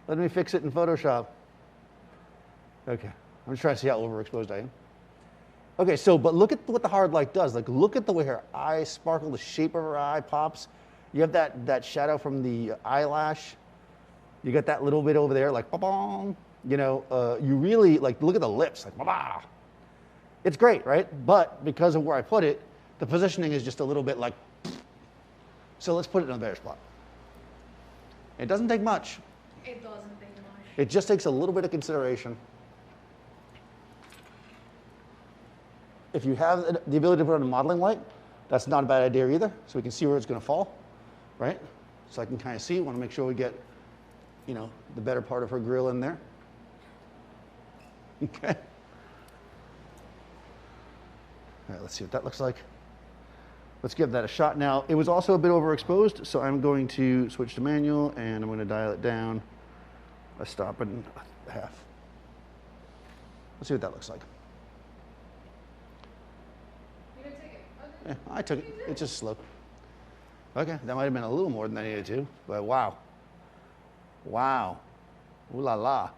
Let me fix it in Photoshop. Okay, I'm just trying to see how overexposed I am. Okay, so, but look at what the hard light does. Like, look at the way her eyes sparkle, the shape of her eye pops. You have that shadow from the eyelash. You got that little bit over there, like, ba-bong. You know, you really, like, look at the lips, like, ba-ba. It's great, right? But because of where I put it, the positioning is just a little bit like, so let's put it in a better spot. It doesn't take much. It doesn't take much. It just takes a little bit of consideration. If you have the ability to put on a modeling light, that's not a bad idea either, so we can see where it's going to fall, right? So I can kind of see, want to make sure we get, you know, the better part of her grill in there. Okay. All right, let's see what that looks like. Let's give that a shot. Now, it was also a bit overexposed, so I'm going to switch to manual, and I'm going to dial it down a stop and a half. Let's see what that looks like. You didn't take it. Yeah, I took it. It's just slow. Okay, that might have been a little more than I needed to, but wow. Wow. Ooh la la.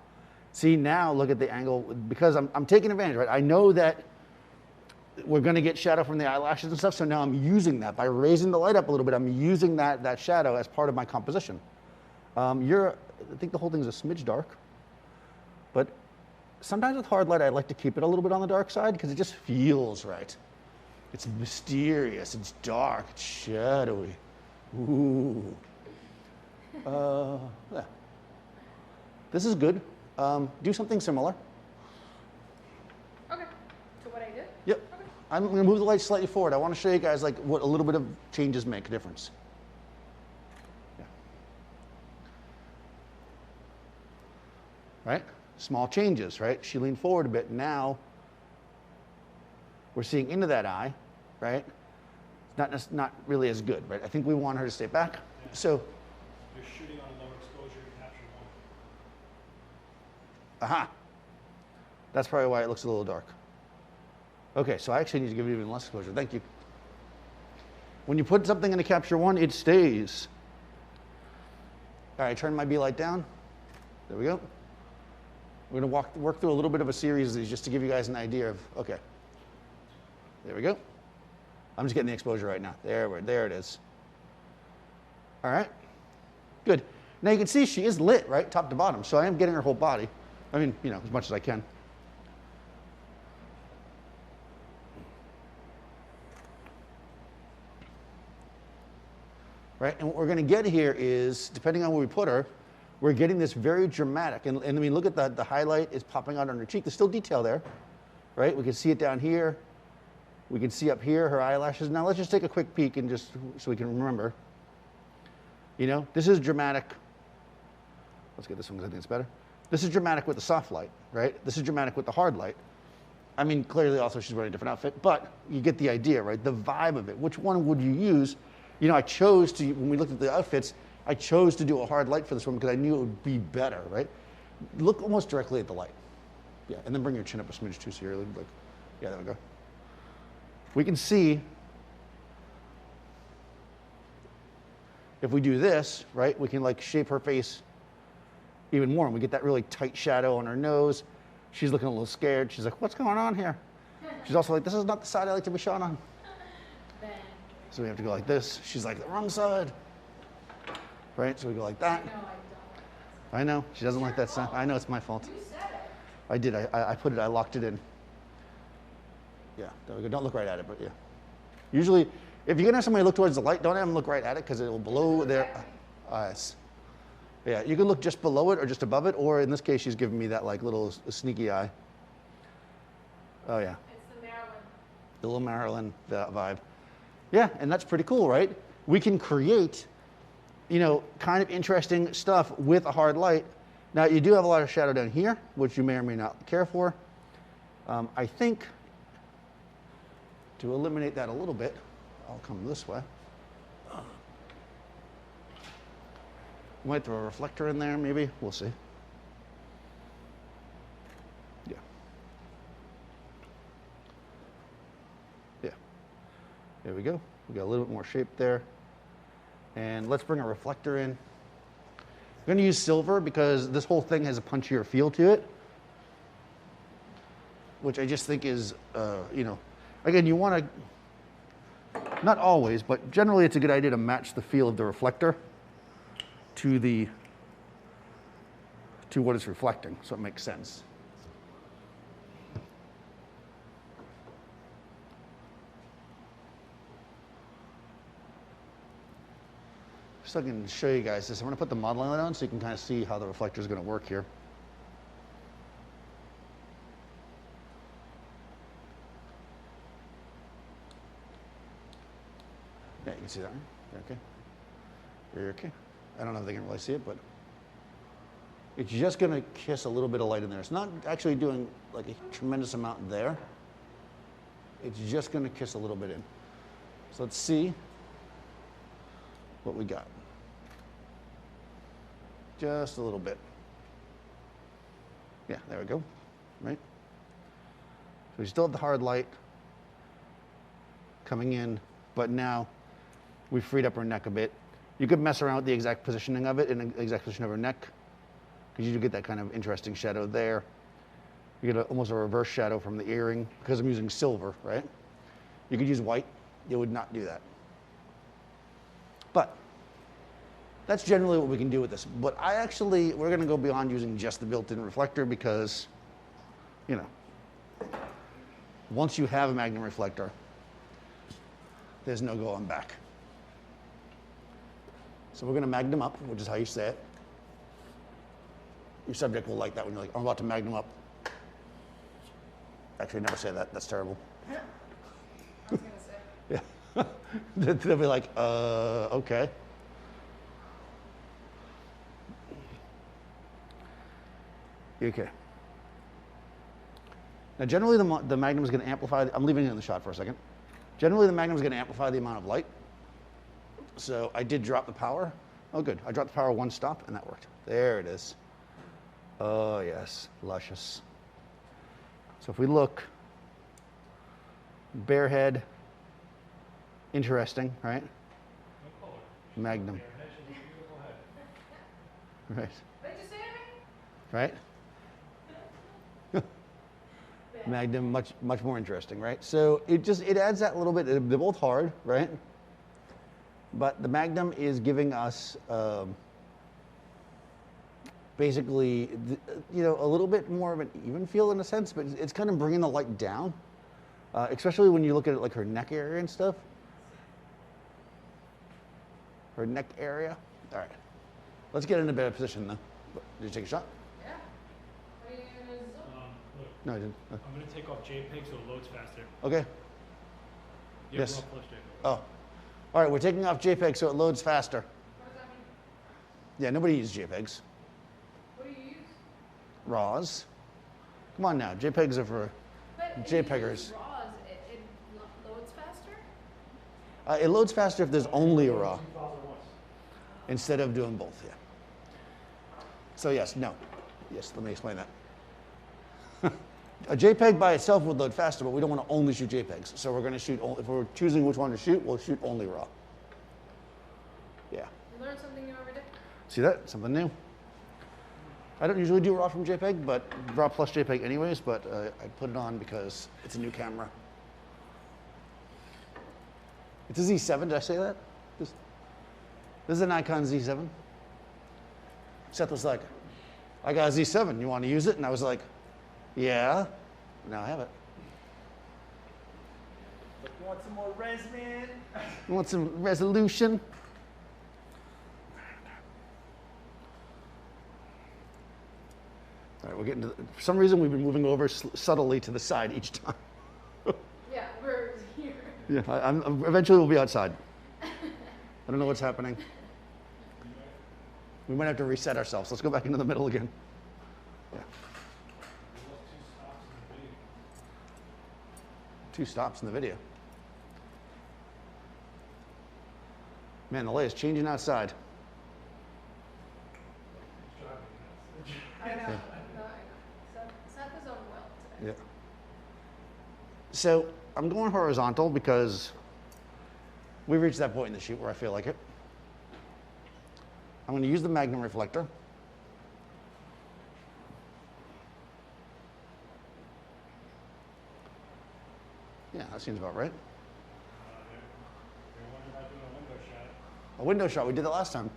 See, now look at the angle, because I'm taking advantage, right? I know that we're going to get shadow from the eyelashes and stuff. So now I'm using that. By raising the light up a little bit, I'm using that shadow as part of my composition. I think the whole thing's a smidge dark. But sometimes with hard light, I like to keep it a little bit on the dark side because it just feels right. It's mysterious, it's dark, it's shadowy. Ooh. Yeah. This is good. Do something similar. Okay. To what I did? Yep. Okay. I'm going to move the light slightly forward. I want to show you guys like what a little bit of changes make a difference. Yeah. Right? Small changes, right? She leaned forward a bit. Now we're seeing into that eye, right? Not really as good, right? I think we want her to stay back. Yeah. So, You're shooting on a lower exposure to capture one. aha. That's probably why it looks a little dark. Okay, so I actually need to give it even less exposure. Thank you. When you put something into capture one, it stays. All right, turn my B light down. There we go. We're going to work through a little bit of a series of these just to give you guys an idea of, okay. There we go. I'm just getting the exposure right now. There it is. All right, good. Now you can see she is lit, right, top to bottom. So I am getting her whole body. I mean, you know, as much as I can. Right, and what we're going to get here is, depending on where we put her, we're getting this very dramatic. And I mean, look at the highlight is popping out on her cheek. There's still detail there, right? We can see it down here. We can see up here her eyelashes. Now let's just take a quick peek and just so we can remember. You know, this is dramatic. Let's get this one because I think it's better. This is dramatic with the soft light, right? This is dramatic with the hard light. I mean, clearly also she's wearing a different outfit, but you get the idea, right? The vibe of it. Which one would you use? You know, I chose to, when we looked at the outfits, I chose to do a hard light for this one because I knew it would be better, right? Look almost directly at the light. Yeah, and then bring your chin up a smidge too, so you're like, yeah, there we go. We can see, if we do this, right, we can like shape her face even more, and we get that really tight shadow on her nose. She's looking a little scared. She's like, what's going on here? She's also like, this is not the side I like to be shot on. So we have to go like this. She's like, the wrong side. Right, so we go like that. No, I don't. I know, she doesn't like that side. I know it's my fault. You said it. I did, I locked it in. Yeah, there we go. Don't look right at it, but yeah. Usually, if you're gonna have somebody look towards the light, don't have them look right at it because it will blow their eyes. Yeah, you can look just below it or just above it, or in this case, she's giving me that like little sneaky eye. Oh yeah. It's the Maryland. The little Maryland vibe. Yeah, and that's pretty cool, right? We can create, you know, kind of interesting stuff with a hard light. Now, you do have a lot of shadow down here, which you may or may not care for. I think to eliminate that a little bit, I'll come this way. Might throw a reflector in there, maybe. We'll see. Yeah. Yeah. There we go. We got a little bit more shape there. And let's bring a reflector in. I'm going to use silver because this whole thing has a punchier feel to it, which I just think is, you know, again, you want to, not always, but generally it's a good idea to match the feel of the reflector to what it's reflecting, so it makes sense. So I can show you guys this. I'm going to put the modeling light on so you can kind of see how the reflector is going to work here. Yeah, you can see that one. You're okay. You're okay. I don't know if they can really see it, but it's just going to kiss a little bit of light in there. It's not actually doing like a tremendous amount there. It's just going to kiss a little bit in. So let's see what we got. Just a little bit. Yeah, there we go. Right? So we still have the hard light coming in, but now we've freed up her neck a bit. You could mess around with the exact positioning of it and the exact position of her neck, because you do get that kind of interesting shadow there. You get almost a reverse shadow from the earring because I'm using silver, right? You could use white. It would not do that. But that's generally what we can do with this. But we're going to go beyond using just the built-in reflector because, you know, once you have a magnum reflector, there's no going back. So we're going to magnum up, which is how you say it. Your subject will like that when you're like, I'm about to magnum up. Actually, never say that. That's terrible. I was gonna say. Yeah. They'll be like, okay. Okay. Now, generally, the magnum is going to amplify. I'm leaving it in the shot for a second. Generally, the magnum is going to amplify the amount of light. So I did drop the power. Oh, good. I dropped the power one stop, and that worked. There it is. Oh, yes. Luscious. So if we look, bare head, interesting, right? No color. Magnum. Bare head, she's a beautiful head. Right. What'd you say to me? Right? Magnum, much more interesting, right? So it adds that little bit. They're both hard, right? But the Magnum is giving us basically, you know, a little bit more of an even feel in a sense, but it's kind of bringing the light down, especially when you look at it like her neck area and stuff. Her neck area. All right, let's get in a better position though. Did you take a shot? Yeah. What are you gonna zoom? Look, No, I didn't. I'm going to take off JPEG so it loads faster. Okay. Yeah, Yes. raw plus JPEG. Oh, all right. We're taking off JPEG so it loads faster. What does that mean? Yeah, nobody uses JPEGs. What do you use? RAWs. Come on now, JPEGs are for. But if JPEGers. you use RAWs, it loads faster? It loads faster if there's only a RAW 2 files at once. instead of doing both. Yeah. So yes, no, yes. Let me explain that. A JPEG by itself would load faster, but we don't want to only shoot JPEGs. So we're going to shoot. If we're choosing which one to shoot, we'll shoot only RAW. Yeah. You learn something new every day? See that? Something new. I don't usually do RAW from JPEG, but RAW plus JPEG anyways. But I put it on because it's a new camera. It's a Z7. Did I say that? This is a Nikon Z7. Seth was like, I got a Z7. You want to use it? And I was like, yeah. Now I have it. You want some more res, man? You want some resolution? All right, we're getting to for some reason we've been moving over subtly to the side each time. Yeah, we're here. Yeah, eventually we'll be outside. I don't know what's happening. We might have to reset ourselves. Let's go back into the middle again. Yeah. We lost 2 stops in the video. 2 stops in the video. Man, the light is changing outside. It's driving me nuts. I know. No, I know. Seth is on well today. Yeah. So I'm going horizontal because we've reached that point in the shoot where I feel like it. I'm going to use the Magnum reflector. Yeah, that seems about right. They're wondering about doing a window shot. A window shot, we did that last time,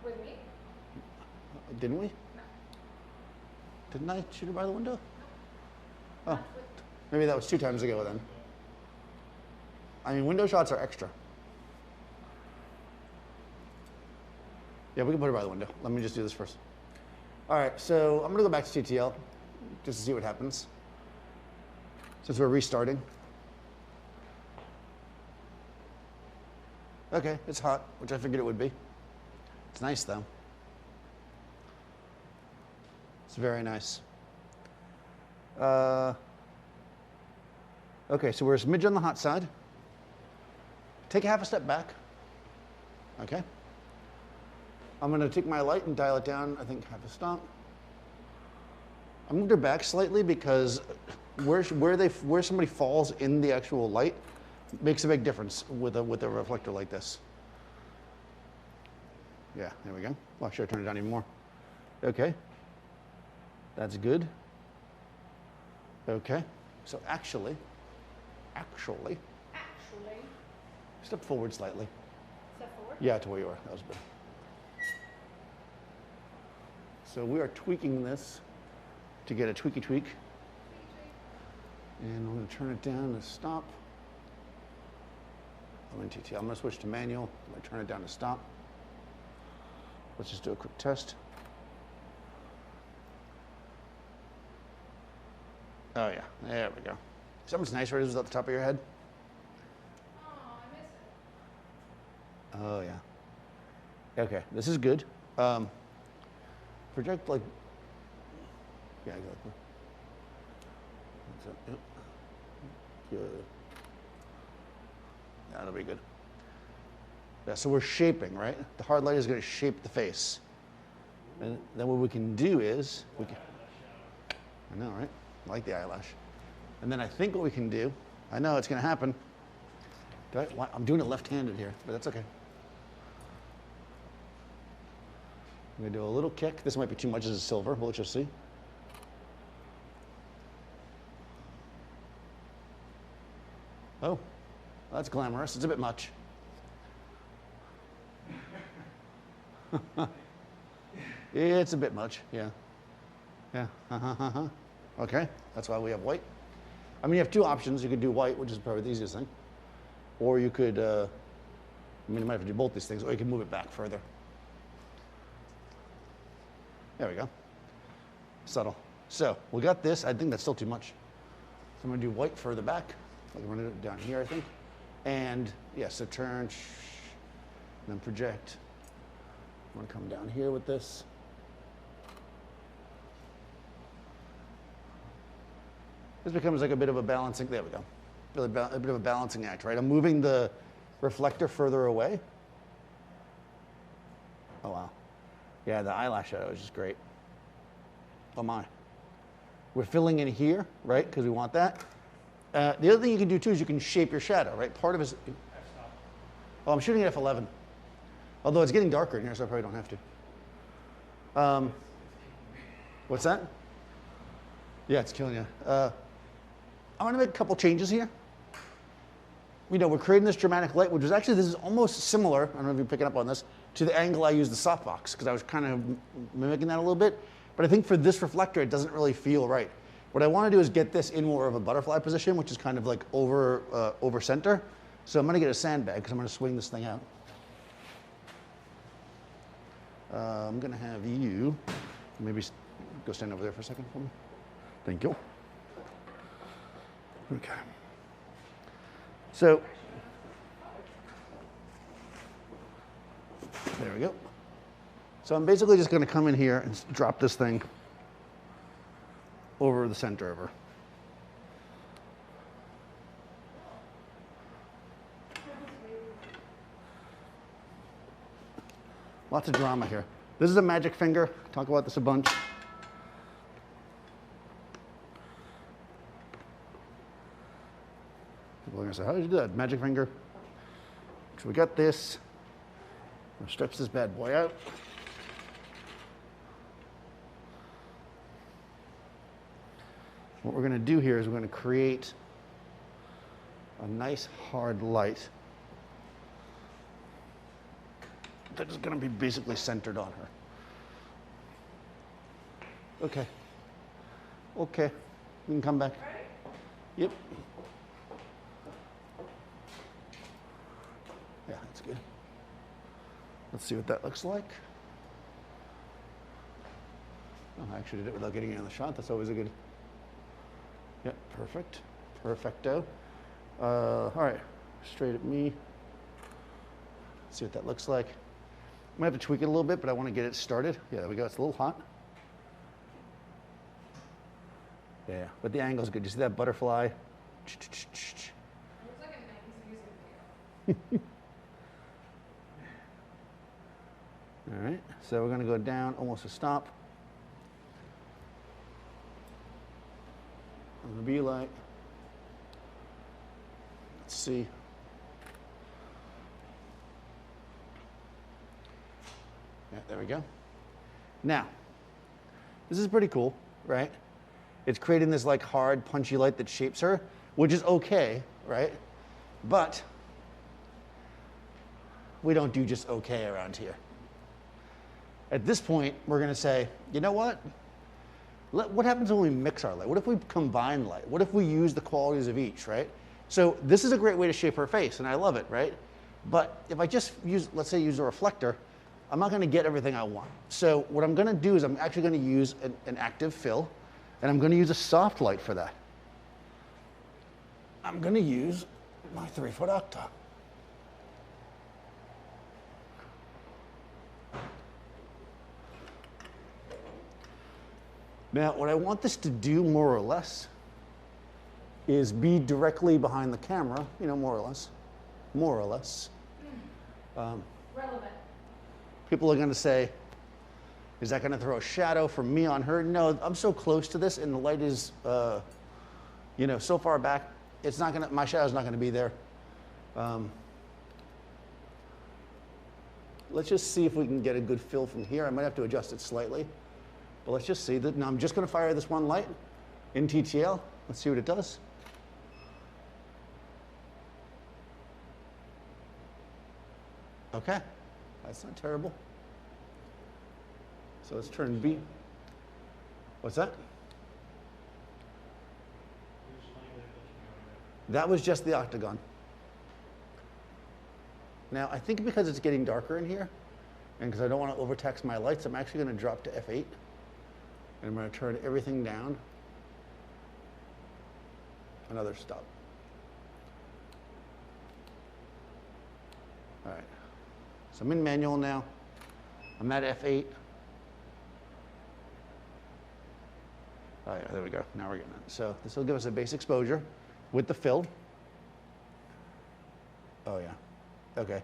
With me? didn't we? No. Didn't I shoot it by the window? Oh, Not with maybe that was 2 times ago then. I mean, window shots are extra. Yeah, we can put it by the window. Let me just do this first. All right, so I'm gonna go back to TTL just to see what happens. Since we're restarting. Okay, it's hot, which I figured it would be. It's nice though. It's very nice. Okay, so we're a smidge on the hot side. Take a half a step back. Okay. I'm going to take my light and dial it down, I think half a stop. I moved her back slightly because where somebody falls in the actual light makes a big difference with a reflector like this. Yeah, there we go. Well, should I turn it down even more? Okay. That's good. Okay. So actually, Actually, Actually, step forward slightly. step forward. Yeah, to where you are. That was better. So we are tweaking this to get a tweaky tweak. And I'm going to turn it down to stop. I'm in TT. I'm going to switch to manual. I'm going to turn it down to stop. Let's just do a quick test. Oh yeah, there we go. Something's nice right at the top of your head. Oh, I miss it. Oh yeah. Okay, this is good. Project like, yeah, exactly. That's it. Yep. Good. That'll be good. Yeah, so we're shaping, right? The hard light is going to shape the face. And then what we can do is, I know, right? I like the eyelash. And then I think what we can do, I know it's going to happen. I'm doing it left-handed here, but that's okay. I'm going to do a little kick. This might be too much as a silver. We'll let you see. Oh, that's glamorous. It's a bit much. It's a bit much, yeah. Yeah, Okay, that's why we have white. I mean, you have two options. You could do white, which is probably the easiest thing. Or you could, I mean, you might have to do both these things, or you can move it back further. There we go. Subtle. So we got this. I think that's still too much. So I'm going to do white further back. I can run it down here, I think. And yes, so turn, and then project. I'm going to come down here with this. This becomes like a bit of a balancing, there we go. Really a bit of a balancing act, right? I'm moving the reflector further away. Oh, wow. Yeah, the eyelash shadow is just great. Oh my. We're filling in here, right? Because we want that. The other thing you can do too is you can shape your shadow, right? Part of it is, oh, I'm shooting at f11. Although it's getting darker in here, so I probably don't have to. What's that? Yeah, it's killing you. I'm gonna make a couple changes here. You know, we're creating this dramatic light, which is actually, this is almost similar, I don't know if you're picking up on this, to the angle I used the softbox, because I was kind of mimicking that a little bit. But I think for this reflector, it doesn't really feel right. What I want to do is get this in more of a butterfly position, which is kind of like over center. So I'm going to get a sandbag, because I'm going to swing this thing out. I'm going to have you maybe go stand over there for a second for me. Thank you. Okay. So, there we go. So I'm basically just going to come in here and drop this thing over the center of her. Lots of drama here. This is a magic finger. Talk about this a bunch. People are going to say, how did you do that? Magic finger. So we got this. I'll stretch this bad boy out. What we're going to do here is we're going to create a nice hard light that is going to be basically centered on her. Okay. Okay. We can come back. Ready? Yep. Yeah, that's good. Let's see what that looks like. Oh, I actually did it without getting it on the shot. That's always a good. Yep, perfect. Perfecto. All right, straight at me. Let's see what that looks like. I might have to tweak it a little bit, but I want to get it started. Yeah, there we go. It's a little hot. Yeah, but the angle's good. You see that butterfly? It looks like a 90s music video. All right, so we're going to go down almost a stop. I'm going to be like, let's see. Yeah, there we go. Now, this is pretty cool, right? It's creating this like hard, punchy light that shapes her, which is okay. right? But we don't do just okay around here. At this point, we're going to say, you know what? What happens when we mix our light? What if we combine light? What if we use the qualities of each, right? So this is a great way to shape her face, and I love it, right? But if I just use, let's say, use a reflector, I'm not going to get everything I want. So what I'm going to do is I'm actually going to use an active fill, and I'm going to use a soft light for that. I'm going to use my 3-foot octa. Now, what I want this to do more or less is be directly behind the camera, you know, more or less. Relevant. People are going to say, is that going to throw a shadow from me on her? No, I'm so close to this, and the light is, you know, so far back, it's not going to, my shadow's not going to be there. Let's just see if we can get a good fill from here. I might have to adjust it slightly, but let's just see that. Now I'm just going to fire this one light in TTL. Let's see what it does. Okay, that's not terrible. So let's turn B. What's that? That was just the octagon. Now, I think because it's getting darker in here, and because I don't want to overtax my lights, I'm actually going to drop to F8. And I'm going to turn everything down. Another stop. All right. So I'm in manual now. I'm at F8. Oh yeah, there we go. Now we're getting it. So this will give us a base exposure with the fill. Oh yeah. Okay.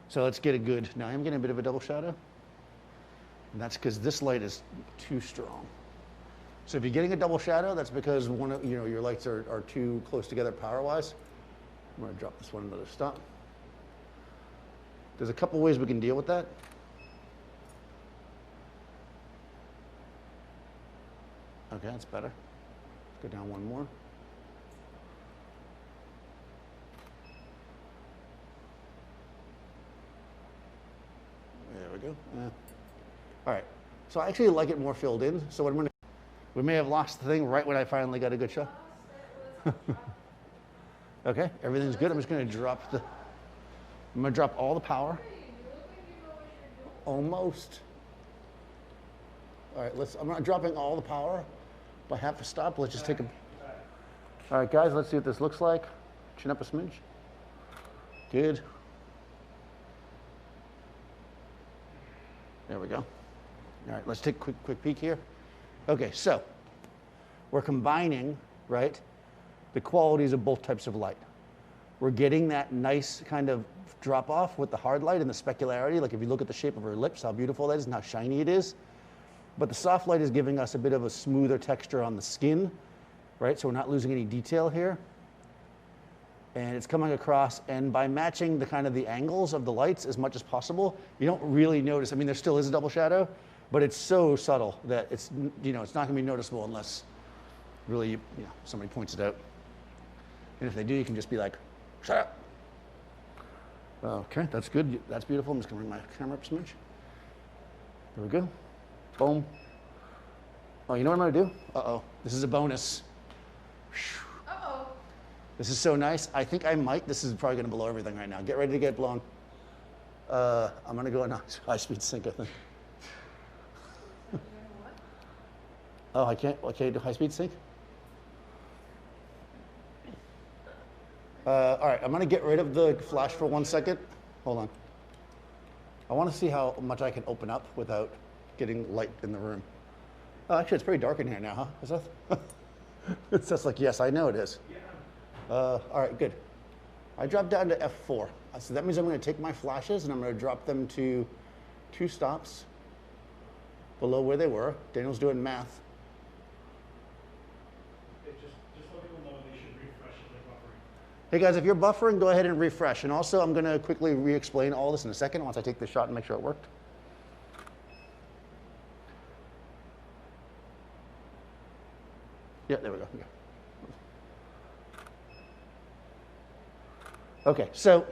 So let's get a good, now I'm getting a bit of a double shadow. And that's because this light is too strong. So if you're getting a double shadow, that's because one of, you know, your lights are too close together power-wise. I'm going to drop this one another stop. There's a couple ways we can deal with that. Okay, that's better. Let's go down one more. There we go. All right. So I actually like it more filled in. So what I'm going to, we may have lost the thing right when I finally got a good shot. Okay, everything's good. I'm just going to drop the, I'm going to drop all the power. Almost. All right, I'm not dropping all the power by half a stop. Let's just take a, all right, guys, let's see what this looks like. Chin up a smidge. Good. There we go. All right, let's take a quick peek here. Okay, so we're combining, right, the qualities of both types of light. We're getting that nice kind of drop off with the hard light and the specularity. Like if you look at the shape of her lips, how beautiful that is and how shiny it is. But the soft light is giving us a bit of a smoother texture on the skin, right? So we're not losing any detail here. And it's coming across, and by matching the kind of the angles of the lights as much as possible, you don't really notice. I mean, there still is a double shadow, but it's so subtle that it's, you know, it's not going to be noticeable unless really, you know, somebody points it out. And if they do, you can just be like, shut up. Okay, that's good. That's beautiful. I'm just going to bring my camera up a smidge. There we go. Boom. Oh, you know what I'm going to do? Uh-oh. This is a bonus. Uh-oh. This is so nice. I think I might. This is probably going to blow everything right now. Get ready to get blown. I'm going to go in high-speed sync, I think. Oh, I can't do high-speed sync? All right, I'm going to get rid of the flash for 1 second. Hold on. I want to see how much I can open up without getting light in the room. Oh, actually, it's pretty dark in here now, huh? Is that? It's just like, yes, I know it is. All right, good. I dropped down to F4. So that means I'm going to take my flashes and I'm going to drop them to 2 stops below where they were. Daniel's doing math. Just let people know they should refresh if they're buffering. Hey guys, if you're buffering, go ahead and refresh. And also, I'm going to quickly re-explain all this in a second once I take the shot and make sure it worked. Yeah, there we go. Yeah. Okay, so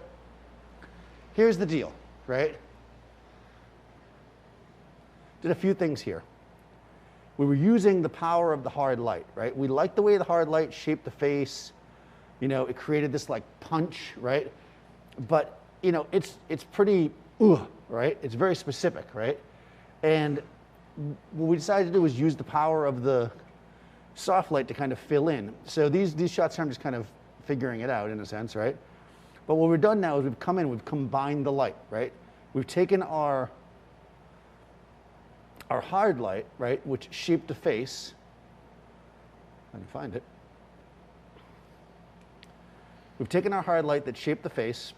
here's the deal, right? Did a few things here. We were using the power of the hard light, right? We liked the way the hard light shaped the face. You know, it created this like punch, right? But, you know, it's pretty, right? It's very specific, right? And what we decided to do was use the power of the soft light to kind of fill in. So these shots, I'm just kind of figuring it out in a sense, right? But what we've done now is we've come in, we've combined the light, right? We've taken our hard light, right, which shaped the face. I can find it. We've taken our hard light that shaped the face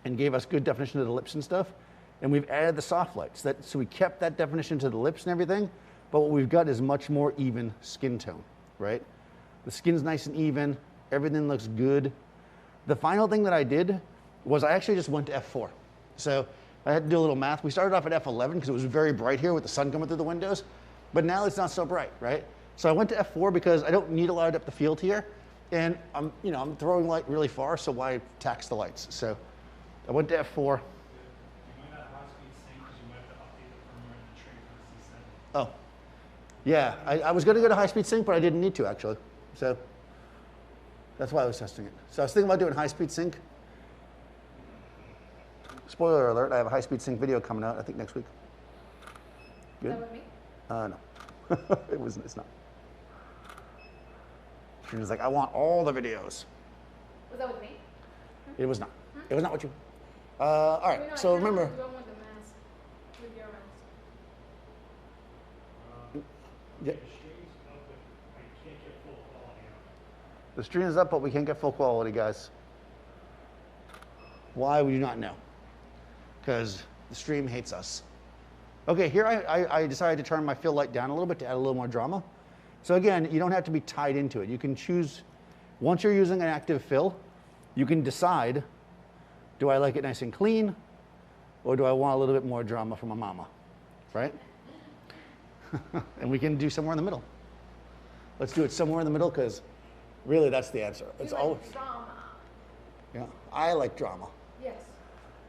and gave us good definition of the lips and stuff, and we've added the soft lights. So we kept that definition to the lips and everything, but what we've got is much more even skin tone, right? The skin's nice and even, everything looks good. The final thing that I did was I actually just went to f4. So I had to do a little math. We started off at f11 because it was very bright here with the sun coming through the windows, but now it's not so bright, right? So I went to f4 because I don't need a lot of depth of field here, and I'm throwing light really far, so why tax the lights? So I went to f4. You might not have high-speed sync because you might have to update the firmware in the tray for the C7. Oh, yeah, I was going to go to high-speed sync, but I didn't need to, actually. So that's why I was testing it. So I was thinking about doing high-speed sync. Spoiler alert, I have a high-speed sync video coming out, I think, next week. Good? Is that with me? No. It's not. She was like, I want all the videos. Was that with me? It was not. It was not what you... all right, Wait, no, so I don't remember... do it with the mask. With your mask. Yeah, The stream's up, but I can't get full quality out. the stream is up, but we can't get full quality, guys. Why, we do not know. Because the stream hates us. Okay, here I decided to turn my fill light down a little bit to add a little more drama. So again, you don't have to be tied into it. You can choose, once you're using an active fill, you can decide, do I like it nice and clean, or do I want a little bit more drama from my mama, right? And we can do somewhere in the middle. Let's do it somewhere in the middle, because really that's the answer. It's You always, like drama. yeah, I like drama. Yes.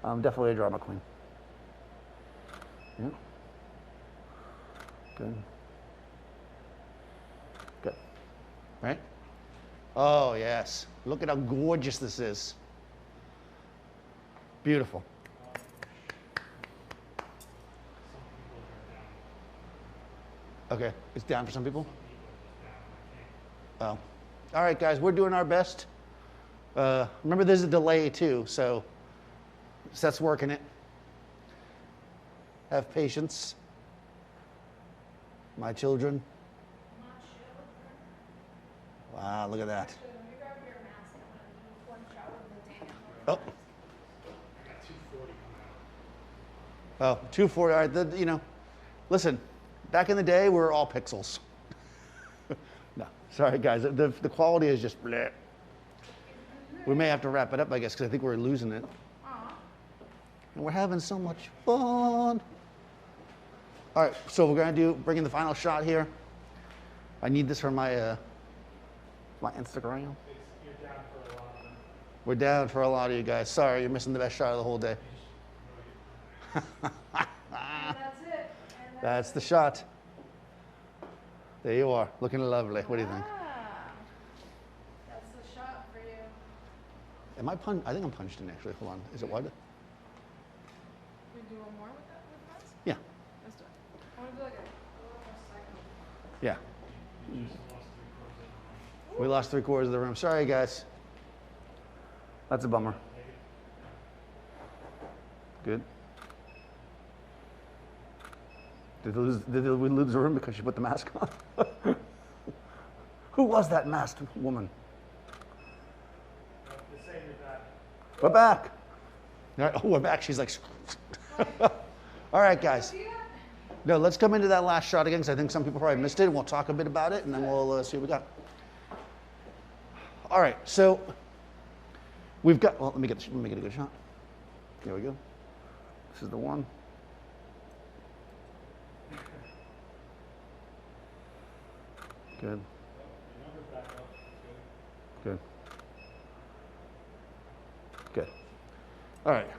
I'm definitely a drama queen. Yeah. Good. Good. Right? Oh, yes. Look at how gorgeous this is. Beautiful. Okay. It's down for some people? Oh. All right, guys. We're doing our best. Remember, there's a delay, too, so Seth's working it. Have patience, my children. Wow, look at that. Actually, when you grab your mask, I'm going to do one shot with the Daniel Oh, Norton. I got 240 coming out. oh, 240. All right, you know, listen, back in the day, we were all pixels. No, sorry, guys. The quality is just bleh. We may have to wrap it up, I guess, because I think we're losing it. Aw. And we're having so much fun. All right, so we're going to bring in the final shot here. I need this for my my Instagram. You're down for a lot of them. We're down for a lot of you guys. Sorry, you're missing the best shot of the whole day. And that's it. And That's the shot. There you are, looking lovely. What do you think? Ah, that's the shot for you. Am I punched? I think I'm punched in, actually. Hold on. Is it wide? We do one more with that with mask? Yeah. Let's do it. I want to do like a little more cycle. Yeah. You just lost 3/4 of the room. We lost 3/4 of the room. Sorry, guys. That's a bummer. Good. Did we lose the room because she put the mask on? Who was that masked woman? The same as that. We're back. All right, oh, we're back. She's like, all right, guys. See that? No, let's come into that last shot again because I think some people probably missed it. And we'll talk a bit about it, and then we'll see what we got. All right, so we've got. Well, let me get a good shot. There we go. This is the one. Good. Your number's back up. Good. Good. Good. All right.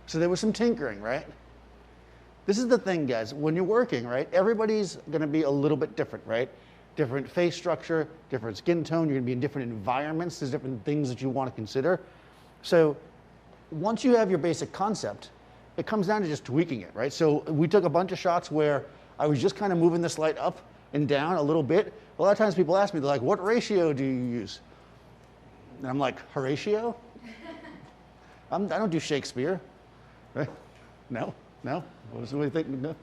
So there was some tinkering, right? This is the thing, guys. When you're working, right, everybody's going to be a little bit different, right? Different face structure, different skin tone. You're going to be in different environments. There's different things that you want to consider. So once you have your basic concept, it comes down to just tweaking it, right? So we took a bunch of shots where I was just kind of moving this light up and down a little bit. A lot of times people ask me, they're like, what ratio do you use? And I'm like, Horatio? I don't do Shakespeare, right? No. What does anybody think? No.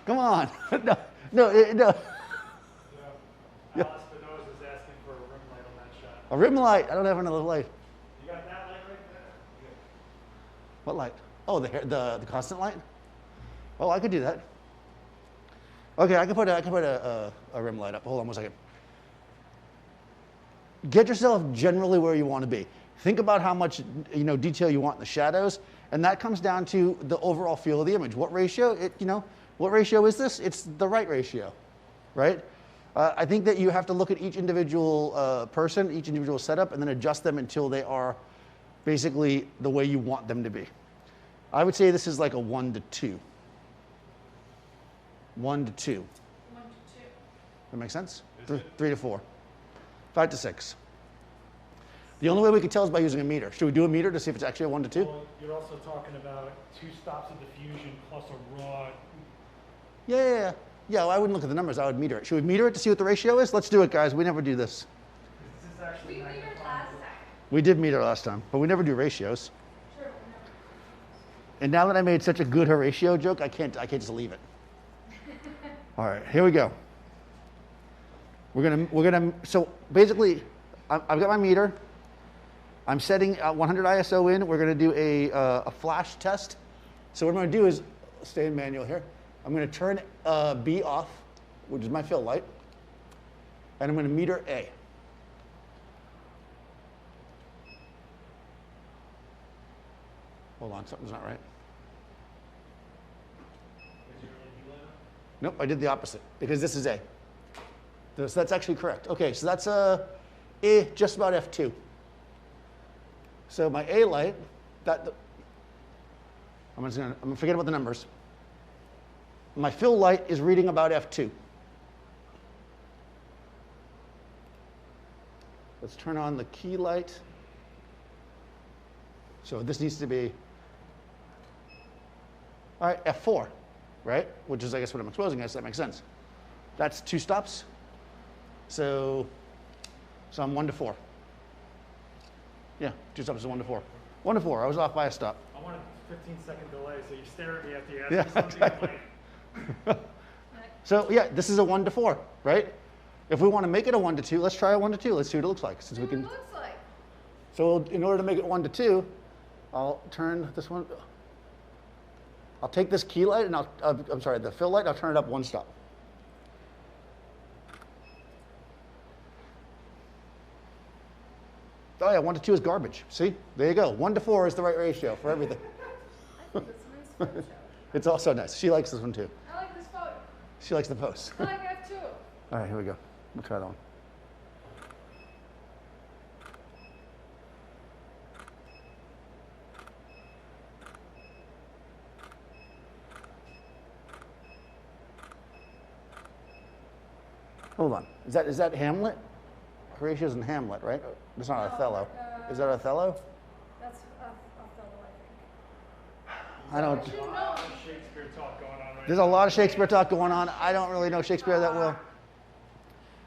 Come on. No. So, Alice Spinoza is asking for a rim light on that shot. A rim light. I don't have another light. You got that light right there? Good. What light? Oh, the constant light? Oh, I could do that. Okay, I can put a rim light up. Hold on one second. Get yourself generally where you want to be. Think about how much detail you want in the shadows, and that comes down to the overall feel of the image. What ratio? What ratio is this? It's the right ratio, right? I think that you have to look at each individual person, each individual setup, and then adjust them until they are basically the way you want them to be. I would say this is like a 1 to 2. 1 to 2. 1 to 2. That make sense? 3 to 4. 5 to 6. The only way we can tell is by using a meter. Should we do a meter to see if it's actually a 1 to 2? Well, you're also talking about 2 stops of diffusion plus a raw. Yeah, well, I wouldn't look at the numbers. I would meter it. Should we meter it to see what the ratio is? Let's do it, guys. We never do this. This is actually We metered last time. We did meter last time, but we never do ratios. Sure, And now that I made such a good Horatio joke, I can't just leave it. All right, here we go. So basically, I've got my meter. I'm setting 100 ISO in. We're going to do a flash test. So what I'm going to do is, stay in manual here. I'm going to turn B off, which is my fill light, and I'm going to meter A. Hold on, something's not right. Nope, I did the opposite because this is A. So that's actually correct. Okay, so that's A, just about F2. So my A light, I'm gonna forget about the numbers. My fill light is reading about F2. Let's turn on the key light. So this needs to be, all right, F4, right? Which is, I guess, what I'm exposing as. That makes sense. That's 2 stops. So I'm 1 to 4. Yeah, 2 stops is 1 to 4. 1 to 4. I was off by a stop. I want a 15-second delay, so you stare at me after you ask Yeah, me something. exactly. Like, So yeah, this is a 1 to 4, right? If we want to make it a 1 to 2, let's try a 1 to 2. Let's see what it looks like. Since we What it can. looks like. So in order to make it 1 to 2, I'll turn this one. I'll take this key light and I'm sorry, the fill light. I'll turn it up 1 stop. Oh yeah, 1 to 2 is garbage. See, there you go. 1 to 4 is the right ratio for everything. I think this one's photo. It's also nice. She likes this one too. I like this photo. She likes the post. I like F2. All right, here we go. We'll try that one. Hold on. Is that Hamlet? Horatio's in Hamlet, right? It's not Othello. Is that Othello? That's Othello, I I don't. think. You know. Shakespeare talk going on right There's a lot of Shakespeare talk going on. I don't really know Shakespeare that well.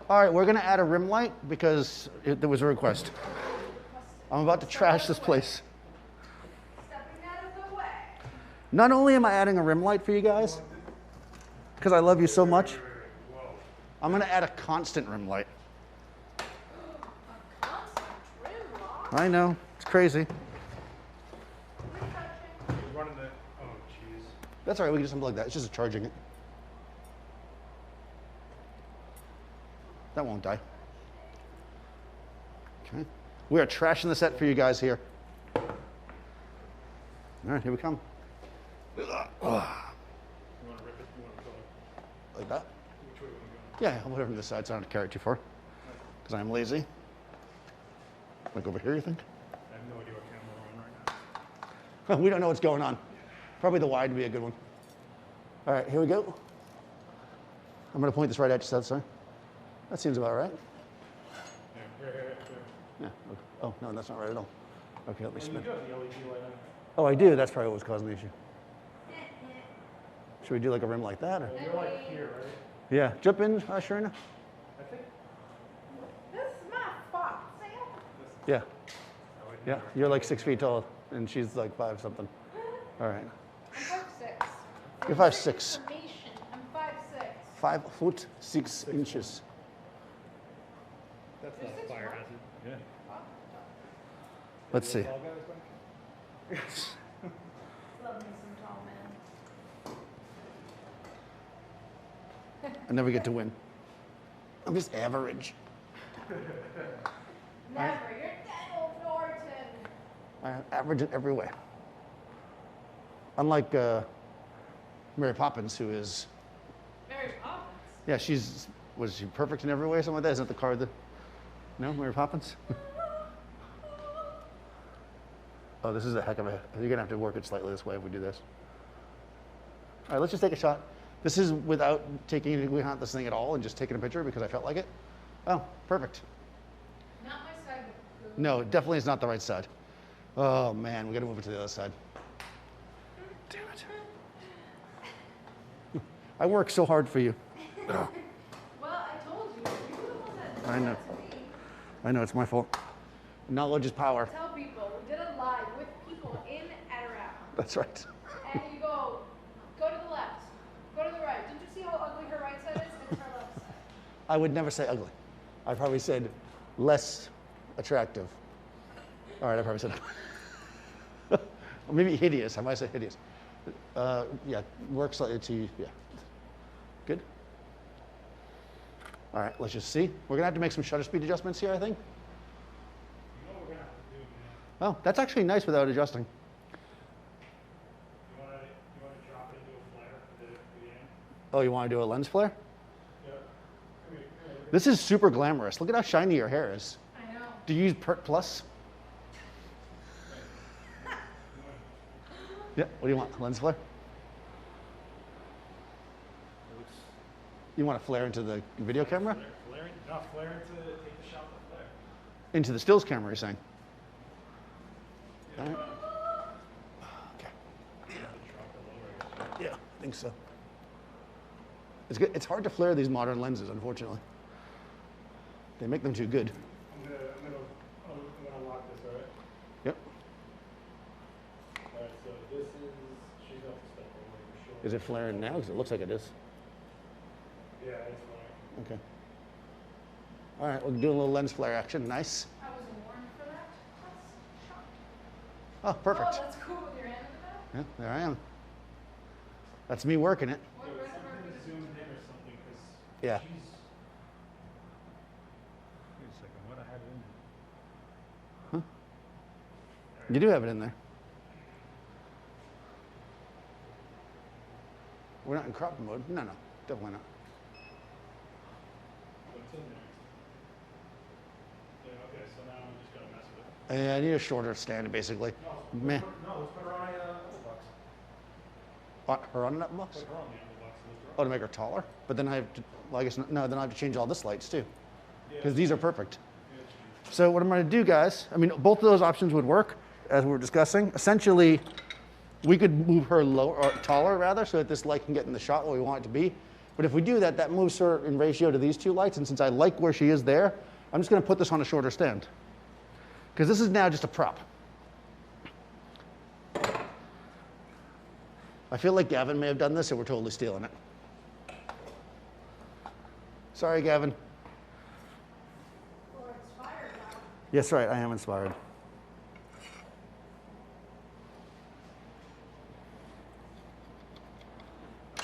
All right, we're going to add a rim light because there was a request. I'm about to trash this place. Stepping out of the way. Not only am I adding a rim light for you guys, because I love you so much, I'm going to add a constant rim light. A constant trim lock. I know, it's crazy. Retouching. We're running the, oh jeez. That's all right, we can just unplug that. It's just charging it. That won't die. Okay. We are trashing the set for you guys here. All right, here we come. You want to rip it? You want to go? Like that? Which way we want to go? Yeah, I'll put it from this side so I don't have to carry it too far. Because I'm lazy. Like over here, you think? I have no idea what camera we're on right now. We don't know what's going on. Probably the wide would be a good one. All right, here we go. I'm going to point this right at you, sorry. That seems about right. Here. Yeah. Okay. Oh, no, that's not right at all. Okay, let me And spin. you do have the LED light on. Oh, I do. That's probably what was causing the issue. Should we do like a rim like that? Or? Well, you're like here, right? Yeah. Jump in, Sharina. I think. This is my spot, Sam. Yeah. Oh, wait, Yeah. never. You're like 6 feet tall, and she's like 5 something. All right. I'm 5'6". You're 5'6". Information. I'm 5'6". 5 foot 6 inches. That's You're not a 6'1". fire hazard. Yeah. Let's see. Tall guys back? Love me some tall men. I never get to win. I'm just average. Never. You're Daniel Norton. I'm average in every way. Unlike Mary Poppins, who is, Mary Poppins. yeah, was she perfect in every way or something like that? Isn't that the card that, no, Mary Poppins? Oh, this is a heck of a, you're gonna have to work it slightly this way if we do this. All right, let's just take a shot. This is without taking into account this thing at all and just taking a picture because I felt like it. Oh, perfect. Not my side. But No, it definitely is not the right side. Oh man, we gotta move it to the other side. Damn it. I work so hard for you. Well, I told you. You were the one that I did know. that to me. I know, it's my fault. Knowledge is power. Tell people we did a live with people in Adorama, That's right. and you go to the left, go to the right. Didn't you see how ugly her right side is? It's her left side. I would never say ugly. I probably said less attractive. All right, I probably said or maybe hideous. I might say hideous. Yeah, work slightly to, yeah. Good. All right, let's just see. We're gonna have to make some shutter speed adjustments here, I think. You know what we're gonna have to do, man? Oh, that's actually nice without adjusting. You wanna drop it into a flare at the end? Oh, you wanna do a lens flare? Yeah. Come here. This is super glamorous. Look at how shiny your hair is. I know. Do you use Pert Plus? Yeah, what do you want? Lens flare? You want to flare into the video camera? Flare into take the shot with flare. Into the stills camera, you're saying? All right. Okay. Drop it lower, I guess. Yeah, I think so. It's good. It's hard to flare these modern lenses, unfortunately. They make them too good. I'm gonna lock this, all right? Yep. All right, so this is, she's off the step over your shoulder. Is it flaring now? Because it looks like it is. Yeah, it's fine. Okay. All right, we'll do a little lens flare action. Nice. I was warned for that. That's shocked. Oh, perfect. Oh, that's cool with your hand in the back. Yeah, there I am. That's me working it. What There was rest of our something business? zoomed in or something, because Yeah. she's. Wait a second, what I had it in there? You do have it in there. We're not in crop mode. No, definitely not. What's in there? Yeah, okay, so now I'm just gonna mess with it. I need a shorter stand, basically. No, Meh. let's put her on a box. Her on that box? Put her on the box. Oh, to make her taller? But then I have to, well, I guess, no, then I have to change all this lights too. Because these are perfect. So what I'm going to do, guys, I mean, both of those options would work, as we were discussing. Essentially, we could move her lower, or taller rather, so that this light can get in the shot where we want it to be. But if we do that, that moves her in ratio to these two lights. And since I like where she is there, I'm just going to put this on a shorter stand. Because this is now just a prop. I feel like Gavin may have done this, and we're totally stealing it. Sorry, Gavin. Or inspired now. Yes, right, I am inspired.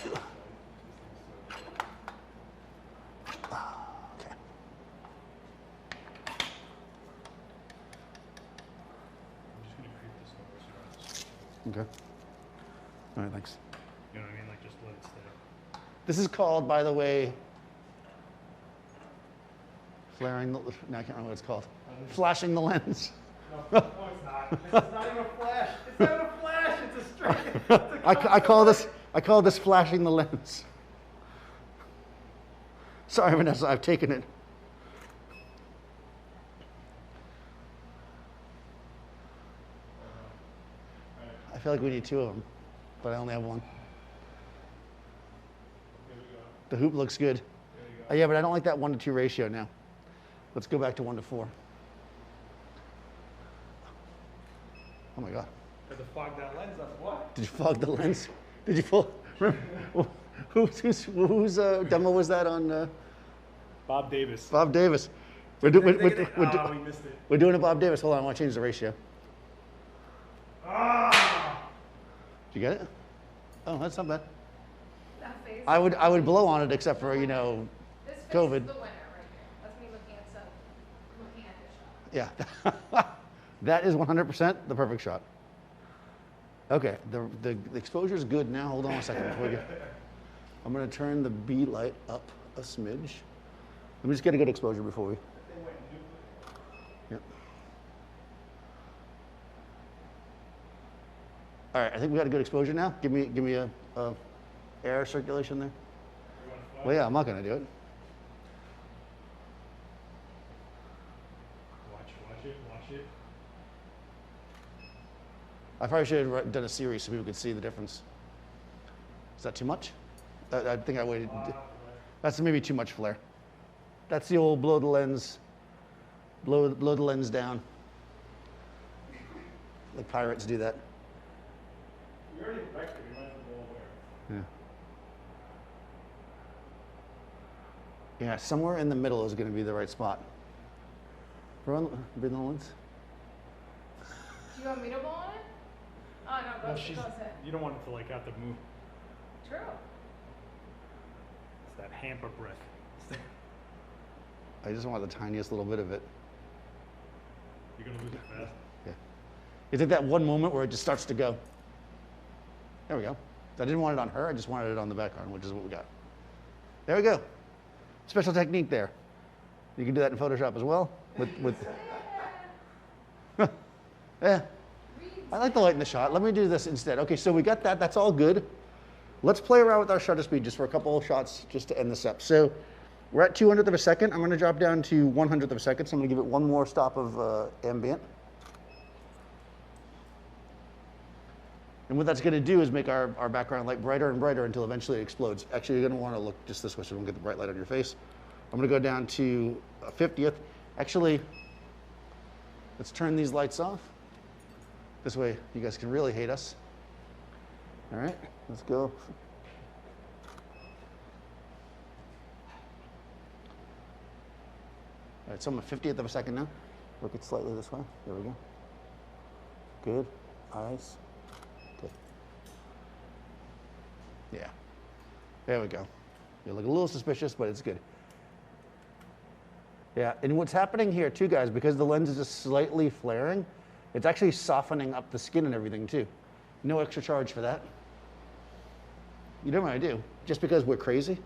Okay. I'm just gonna creep this over so you're Okay. All right, thanks. you know what I mean? Like just let it stay. This is called, by the way, flaring the, no, I can't remember what it's called. Flashing the lens. No, it's not. This is not even a flash. It's not a flash. It's a straight. It's a I call this flashing the lens. Sorry, Vanessa, I've taken it. I feel like we need two of them, but I only have one. Here we go. The hoop looks good. There you go. Yeah, but I don't like that 1-to-2 ratio now. Let's go back to 1-to-4. Oh my God. Had to fog that lens up. What? Did you fog the lens? Did you pull? Whose demo was that on? Bob Davis. Bob Davis. We missed it. We're doing a Bob Davis. Hold on, I want to change the ratio. Ah! Did you get it? Oh, that's not bad. That face. I would blow on it except for, you know, This face COVID. is the winner right here. That's me looking at this shot. Yeah. That is 100% the perfect shot. Okay, the exposure is good now. Hold on a second before we get. I'm going to turn the B light up a smidge. Let me just get a good exposure before we. Yep. All right, I think we got a good exposure now. Give me a air circulation there. Well, yeah, I'm not going to do it. Watch it. I probably should have done a series so people could see the difference. Is that too much? I think I waited. That's maybe too much flare. That's the old blow the lens down. Like pirates do that. You already vectored. You might as well go over. Yeah. Yeah, somewhere in the middle is going to be the right spot. Bring the lens. Do you want me to blow on it? Oh, no, Well, go ahead. you don't want it to like have to move. True. It's that hamper breath. I just want the tiniest little bit of it. You're gonna lose it fast. Yeah. It's at that one moment where it just starts to go. There we go. I didn't want it on her. I just wanted it on the background, which is what we got. There we go. Special technique there. You can do that in Photoshop as well. With yeah. I like the light in the shot. Let me do this instead. Okay, so we got that. That's all good. Let's play around with our shutter speed just for a couple of shots just to end this up. So we're at 200th of a second. I'm going to drop down to 100th of a second. So I'm going to give it one more stop of ambient. And what that's going to do is make our background light brighter and brighter until eventually it explodes. Actually, you're going to want to look just this way so we don't get the bright light on your face. I'm going to go down to 50th. Actually, let's turn these lights off. This way you guys can really hate us. All right, let's go. All right, so I'm at 50th of a second now. Work it slightly this way. There we go. Good. Eyes. Good. Yeah. There we go. You look a little suspicious, but it's good. Yeah, and what's happening here too, guys, because the lens is just slightly flaring, it's actually softening up the skin and everything too. No extra charge for that. You know what I do? Just because we're crazy,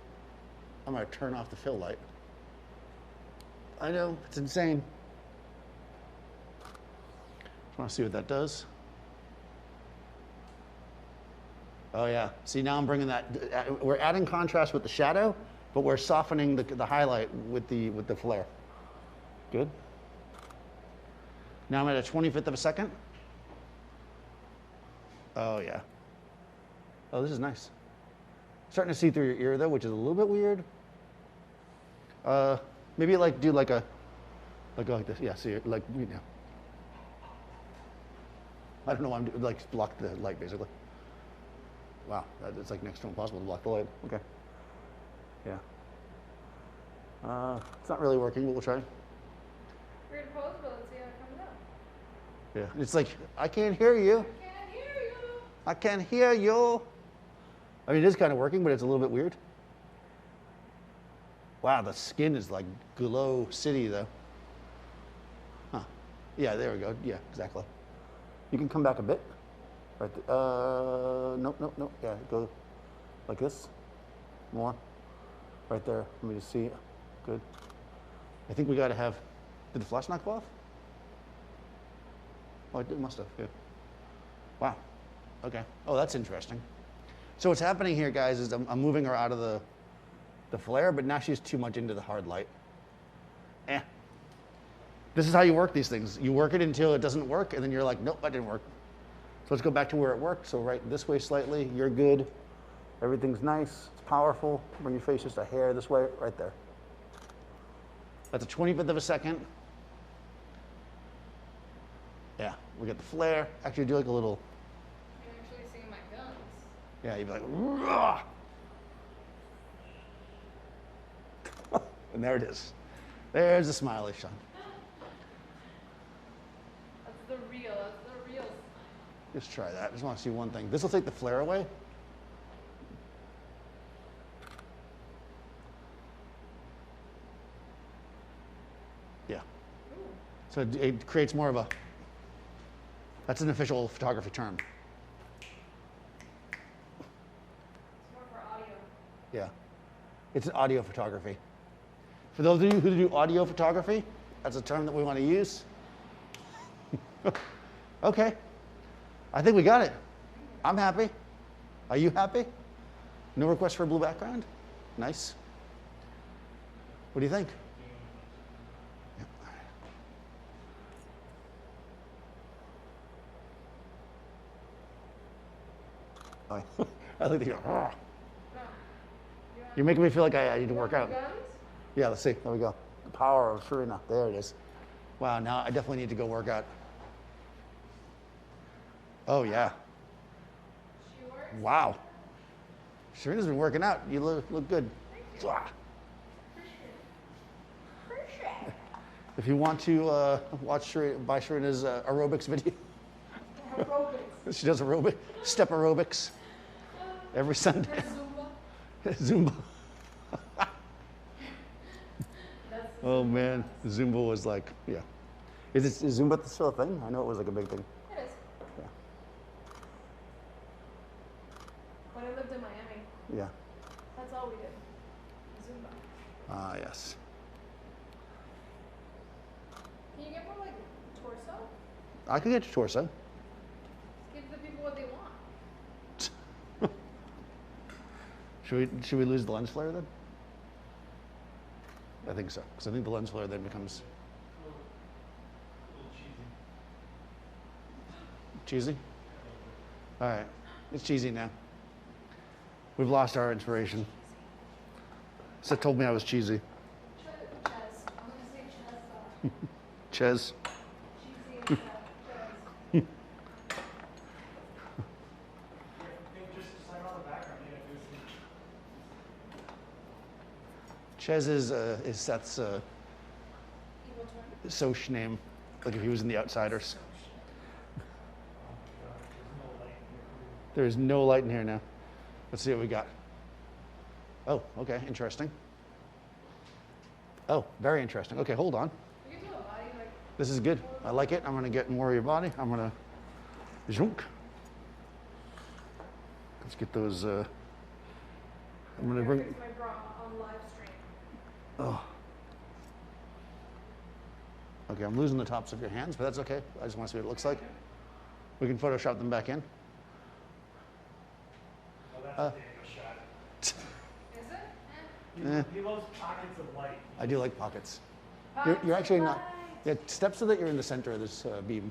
I'm gonna turn off the fill light. I know, it's insane. Just wanna see what that does. Oh yeah, see now I'm bringing that, we're adding contrast with the shadow, but we're softening the highlight with the flare. Good. Now I'm at a 25th of a second. Oh yeah. Oh, this is nice. Starting to see through your ear though, which is a little bit weird. Maybe like do like go like this. Yeah, see, like you know. I don't know why I'm doing, like block the light basically. Wow, it's like next to impossible to block the light. Okay. Yeah. It's not really working, but we'll try. Weird pose, but let's see how it comes out. Yeah, it's like, I can't hear you. Can't hear you. I can't hear you. I mean, it is kind of working, but it's a little bit weird. Wow, the skin is like glow city though. Huh. Yeah, there we go. Yeah, exactly. You can come back a bit. Right there. Nope. Yeah, go like this. More. Right there. Let me just see. Good. I think we got to have. Did the flash knock off? Oh, it must have, yeah. Wow, okay. Oh, that's interesting. So what's happening here, guys, is I'm moving her out of the flare, but now she's too much into the hard light. This is how you work these things. You work it until it doesn't work, and then you're like, nope, that didn't work. So let's go back to where it worked. So right this way slightly, you're good. Everything's nice, it's powerful. Bring your face just a hair this way, right there. That's a 25th of a second. Yeah, we get the flare. Actually, do like a little. You're actually seeing my guns. Yeah, you'd be like, "Rah!" And there it is. There's the smiley shot. That's the real smile. Just try that. I just want to see one thing. This will take the flare away. Yeah. So it creates more of a, that's an official photography term. It's more for audio. Yeah. It's an audio photography. For those of you who do audio photography, that's a term that we want to use. Okay. I think we got it. I'm happy. Are you happy? No request for a blue background? Nice. What do you think? Yeah. I like to hear. You're making me feel like I need to work out. Guns? Yeah, let's see. There we go. The power of Serena. There it is. Wow, now I definitely need to go work out. Oh, yeah. She works. Wow. Serena's been working out. You look good. Mwah. Appreciate it. If you want to watch by Serena's aerobics video, Aerobics. she does step aerobics every Sunday. Zumba. Zumba. Oh man, Zumba was like, yeah. Is Zumba still a thing? I know it was like a big thing. It is. Yeah. When I lived in Miami, Yeah. that's all we did. Zumba. Ah, yes. Can you get more like torso? I could get your torso. Just give the people what they want. Should we lose the lens flare then? I think so, because I think the lens flare then becomes A little cheesy. cheesy. All right, it's cheesy now. We've lost our inspiration. Seth told me I was cheesy. Ches. I'm gonna say Ches. Ches. Cheesy and Ches. Just sign on the background. Yeah, do some. Ches is Seth's Evil twin. Soch name, like if he was in The Outsiders. There's no light in here. There's no light in here now. Let's see what we got. Oh, okay, interesting. Oh, very interesting. Okay, hold on. You can do a body like This is good. I like it. I'm gonna get more of your body. I'm gonna zoom. Let's get those. I'm gonna bring. fix my bra on live stream. Oh. Okay, I'm losing the tops of your hands, but that's okay. I just want to see what it looks like. We can Photoshop them back in. Oh, that's a Daniel shot. Is it? Eh, He loves pockets of light. I do like pockets. Eh. You're actually not. Light. Yeah, step so that you're in the center of this beam.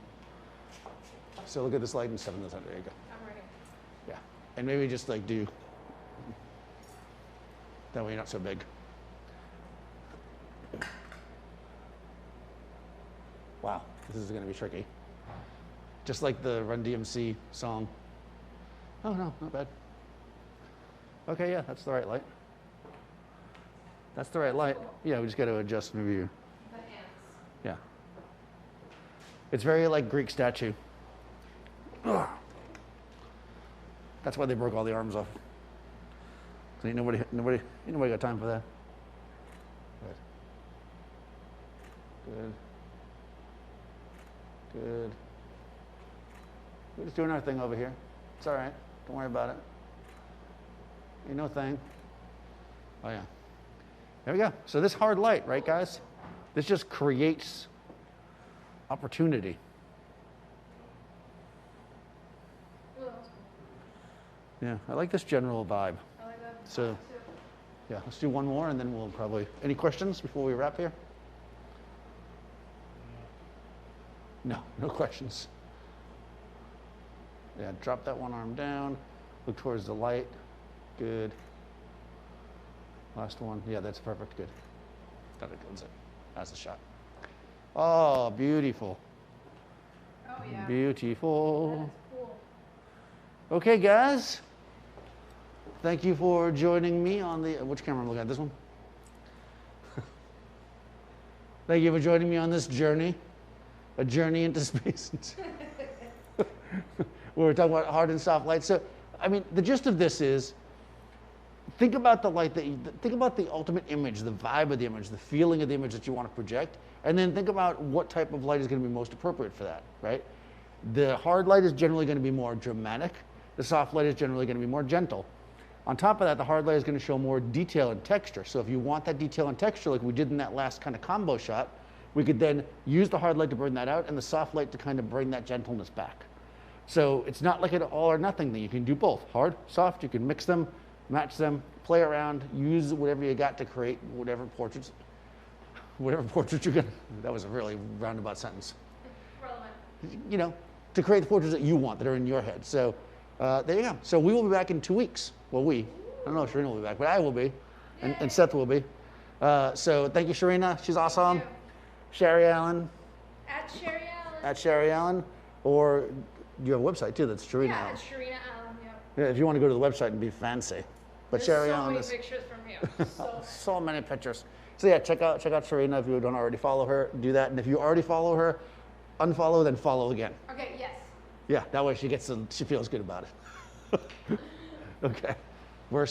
So look at this light and step in the center. There you go. I'm ready. Yeah, and maybe just like do. That way you're not so big. Wow, this is going to be tricky. Just like the Run DMC song. Oh no, not bad. Okay, yeah, that's the right light. That's the right light. Yeah, we just got to adjust maybe. The ants. Yeah. It's very like Greek statue. Ugh. That's why they broke all the arms off. 'Cause ain't nobody got time for that. Good. Good. We're just doing our thing over here. It's all right. Don't worry about it. Ain't no thing. Oh yeah. There we go. So this hard light, right, guys? This just creates opportunity. Yeah, I like this general vibe. I like that. So, too. yeah, let's do one more and then we'll probably, any questions before we wrap here? No, no questions. Yeah, drop that one arm down, look towards the light. Good. Last one. Yeah, that's perfect. Good. That includes it. That's the shot. Oh, beautiful. Oh yeah. Beautiful. That is cool. Okay, guys. Thank you for joining me on the, which camera am I looking at? This one? Thank you for joining me on this journey, a journey into space. Where we're talking about hard and soft light. So, I mean, the gist of this is, think about the light think about the ultimate image, the vibe of the image, the feeling of the image that you want to project, and then think about what type of light is going to be most appropriate for that, right? The hard light is generally going to be more dramatic. The soft light is generally going to be more gentle. On top of that, the hard light is going to show more detail and texture. So if you want that detail and texture, like we did in that last kind of combo shot, we could then use the hard light to bring that out and the soft light to kind of bring that gentleness back. So it's not like an all or nothing thing. You can do both, hard, soft. You can mix them, match them, play around, use whatever you got to create whatever portraits you're gonna, that was a really roundabout sentence. Relevant. You know, to create the portraits that you want, that are in your head. So there you go. So we will be back in 2 weeks. Well, I don't know if Sharina will be back, but I will be, and Seth will be. So thank you, Sharina. She's awesome. Thank you. Sherry Allen, At Sherry Allen. at Sherry Allen, or you have a website too, that's Sharina Yeah, Allen. at Sharina Allen. Yep. Yeah, if you want to go to the website and be fancy. But There's Sherry so Allen many is pictures from you. So so many pictures. So yeah, check out Sharina if you don't already follow her. Do that, and if you already follow her, unfollow, then follow again. okay. Yes. Yeah, that way she feels good about it. Okay, we're.